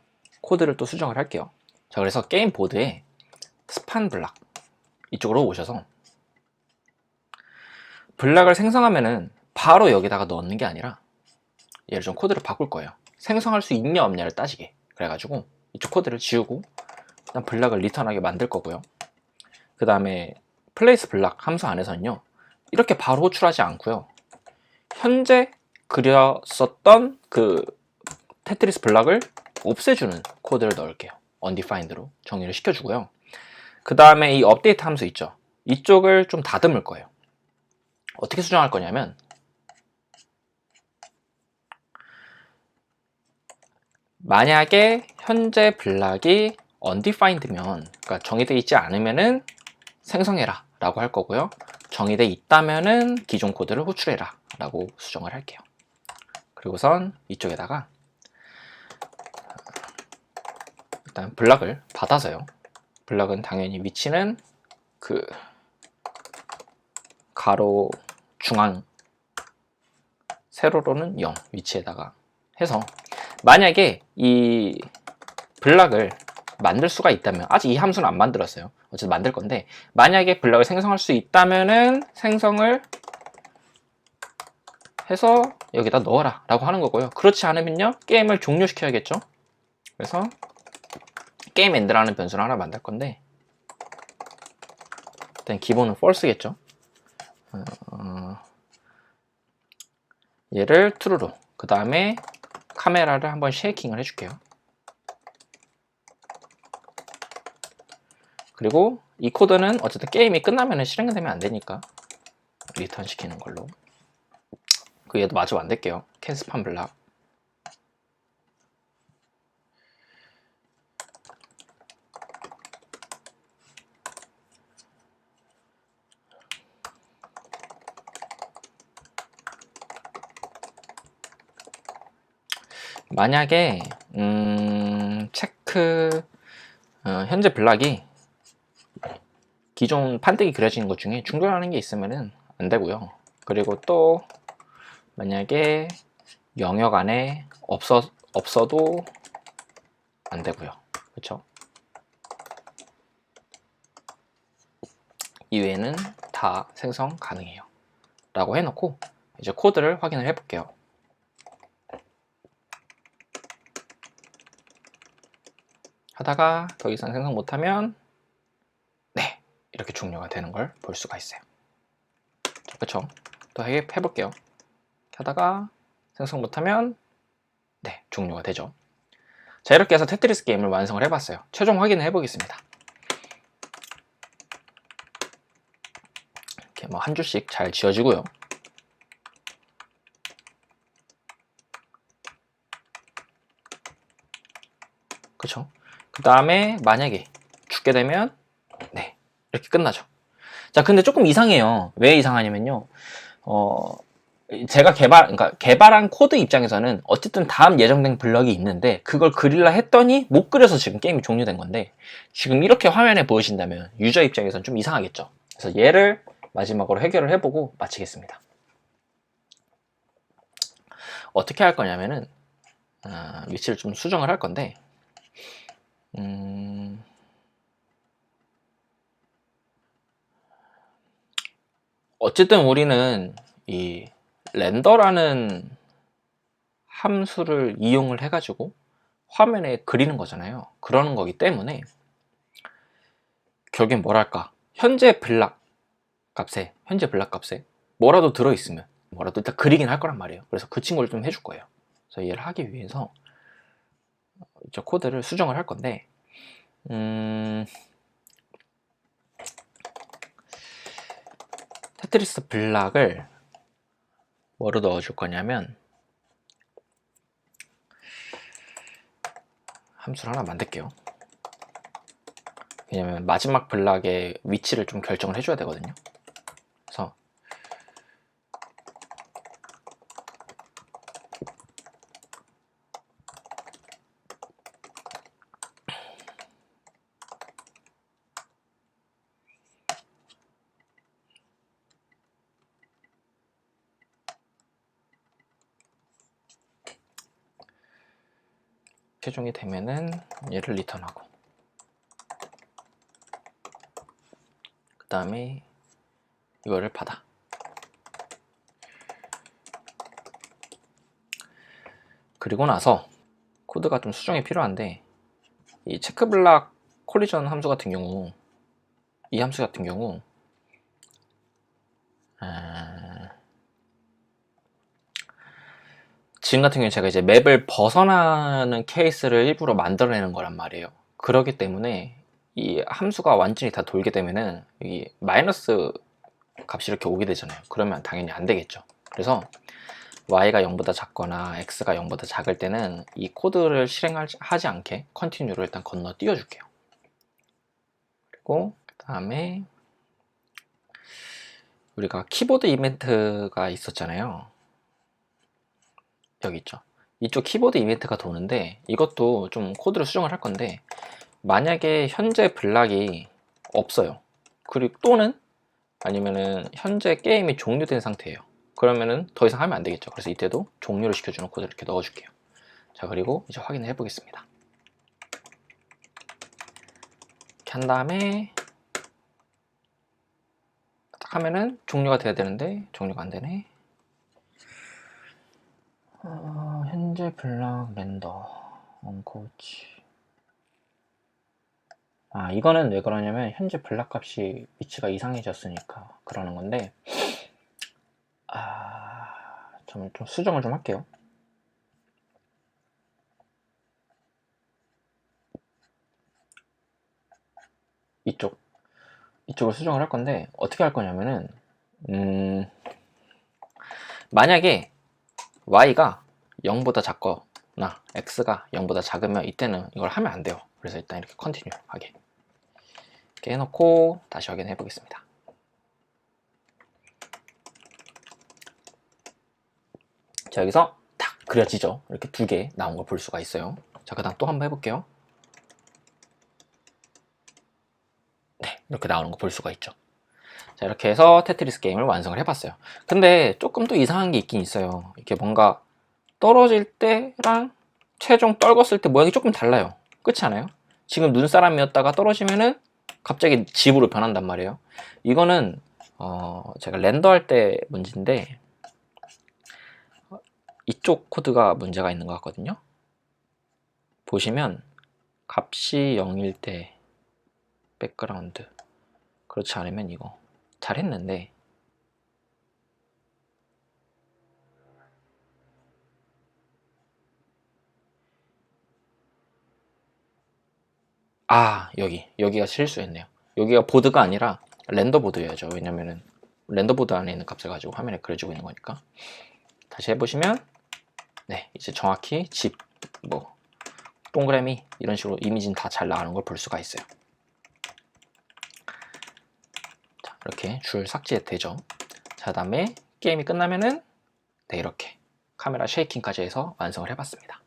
코드를 또 수정을 할게요. 자, 그래서 게임 보드에 스판 블락 이쪽으로 오셔서 블락을 생성하면은 바로 여기다가 넣는 게 아니라 얘를 좀 코드를 바꿀 거예요. 생성할 수 있냐 없냐를 따지게. 그래가지고 이쪽 코드를 지우고 일단 블락을 리턴하게 만들 거고요. 그 다음에 플레이스 블락 함수 안에서는요, 이렇게 바로 호출하지 않고요, 현재 그렸었던 그 테트리스 블락을 없애주는 코드를 넣을게요. undefined로 정의를 시켜주고요. 그 다음에 이 업데이트 함수 있죠, 이쪽을 좀 다듬을 거예요. 어떻게 수정할 거냐면 만약에 현재 블락이 undefined면, 그러니까 정의되어 있지 않으면은 생성해라 라고 할 거고요, 정의되어 있다면은 기존 코드를 호출해라 라고 수정을 할게요. 그리고선 이쪽에다가 일단 블락을 받아서요, 블락은 당연히 위치는 그 가로 중앙 세로로는 0 위치에다가 해서, 만약에 이 블락을 만들 수가 있다면, 아직 이 함수는 안 만들었어요, 어쨌든 만들 건데, 만약에 블락을 생성할 수 있다면은 생성을 해서 여기다 넣어라 라고 하는 거고요. 그렇지 않으면요, 게임을 종료시켜야겠죠. 그래서 게임 엔드라는 변수를 하나 만들 건데, 일단 기본은 false겠죠. 얘를 true로, 그 다음에 카메라를 한번 쉐이킹을 해줄게요. 그리고 이 코드는 어쨌든 게임이 끝나면 실행되면 안 되니까 리턴 시키는 걸로. 그 얘도 마저 만들게요. 캔 스판 블락. 만약에 체크 현재 블락이 기존 판때기 그려지는 것 중에 중단하는 게 있으면은 안 되고요. 그리고 또 만약에 영역 안에 없어도 안 되고요. 그렇죠? 이외에는 다 생성 가능해요 라고 해놓고 이제 코드를 확인을 해 볼게요. 하다가 더 이상 생성 못하면 네, 이렇게 종료가 되는 걸 볼 수가 있어요. 그렇죠? 또 해볼게요. 하다가 생성 못하면 네, 종료가 되죠. 자, 이렇게 해서 테트리스 게임을 완성을 해봤어요. 최종 확인을 해보겠습니다. 이렇게 뭐 한 줄씩 잘 지어지고요. 그렇죠? 그 다음에 만약에 죽게 되면 네, 이렇게 끝나죠. 자, 근데 조금 이상해요. 왜 이상하냐면요, 제가 그러니까 개발한 코드 입장에서는 어쨌든 다음 예정된 블럭이 있는데 그걸 그리려 했더니 못 그려서 지금 게임이 종료된 건데, 지금 이렇게 화면에 보이신다면 유저 입장에서는 좀 이상하겠죠. 그래서 얘를 마지막으로 해결을 해보고 마치겠습니다. 어떻게 할 거냐면은 위치를 좀 수정을 할 건데 어쨌든 우리는 이 렌더라는 함수를 이용을 해가지고 화면에 그리는 거잖아요. 그러는 거기 때문에 결국엔 뭐랄까 현재 블락 값에 뭐라도 들어있으면 뭐라도 일단 그리긴 할 거란 말이에요. 그래서 그 친구를 좀 해줄 거예요. 그래서 얘를 하기 위해서 저 코드를 수정을 할 건데 테트리스 블락을 뭐로 넣어줄 거냐면 함수를 하나 만들게요. 왜냐면 마지막 블락의 위치를 좀 결정을 해줘야 되거든요. 그래서 최종이 되면은 얘를 리턴하고 그 다음에 이거를 받아. 그리고 나서 코드가 좀 수정이 필요한데 이 체크블락 콜리전 함수 같은 경우 이 함수 같은 경우 지금 같은 경우에 제가 이제 맵을 벗어나는 케이스를 일부러 만들어내는 거란 말이에요. 그렇기 때문에 이 함수가 완전히 다 돌게 되면은 이 마이너스 값이 이렇게 오게 되잖아요. 그러면 당연히 안 되겠죠. 그래서 y가 0보다 작거나 x가 0보다 작을 때는 이 코드를 실행하지 않게 컨티뉴를 일단 건너뛰어 줄게요. 그리고 그 다음에 우리가 키보드 이벤트가 있었잖아요. 여기 있죠. 이쪽 키보드 이벤트가 도는데 이것도 좀 코드를 수정을 할 건데 만약에 현재 블락이 없어요. 그리고 또는 아니면은 현재 게임이 종료된 상태예요. 그러면은 더 이상 하면 안 되겠죠. 그래서 이때도 종료를 시켜주는 코드를 이렇게 넣어줄게요. 자, 그리고 이제 확인을 해보겠습니다. 이렇게 한 다음에 딱 하면은 종료가 돼야 되는데 종료가 안 되네. 현재 블락 렌더 언코치. 이거는 왜 그러냐면 현재 블락 값이 위치가 이상해졌으니까 그러는 건데 좀 수정을 좀 할게요. 이쪽을 수정을 할 건데 어떻게 할 거냐면은 만약에 y가 0보다 작거나 x가 0보다 작으면 이때는 이걸 하면 안 돼요. 그래서 일단 이렇게 컨티뉴 하게 이렇게 해놓고 다시 확인해 보겠습니다. 자, 여기서 딱 그려지죠. 이렇게 두 개 나온 걸 볼 수가 있어요. 자, 그 다음 또 한번 해볼게요. 네, 이렇게 나오는 거 볼 수가 있죠. 자, 이렇게 해서 테트리스 게임을 완성을 해봤어요. 근데 조금 또 이상한 게 있긴 있어요. 이렇게 뭔가 떨어질 때랑 최종 떨궜을 때 모양이 조금 달라요. 그렇지 않아요? 지금 눈사람이었다가 떨어지면은 갑자기 집으로 변한단 말이에요. 이거는 제가 렌더할 때 문제인데 이쪽 코드가 문제가 있는 것 같거든요. 보시면 값이 0일 때 백그라운드, 그렇지 않으면 이거 잘했는데 여기가 실수했네요. 여기가 보드가 아니라 렌더 보드여야죠. 왜냐면은 렌더 보드 안에 있는 값을 가지고 화면에 그려지고 있는 거니까. 다시 해보시면 네, 이제 정확히 집, 동그라미 이런 식으로 이미지는 다 잘 나오는 걸 볼 수가 있어요. 자, 이렇게 줄 삭제되죠. 자, 다음에 게임이 끝나면은 네, 이렇게 카메라 쉐이킹까지 해서 완성을 해봤습니다.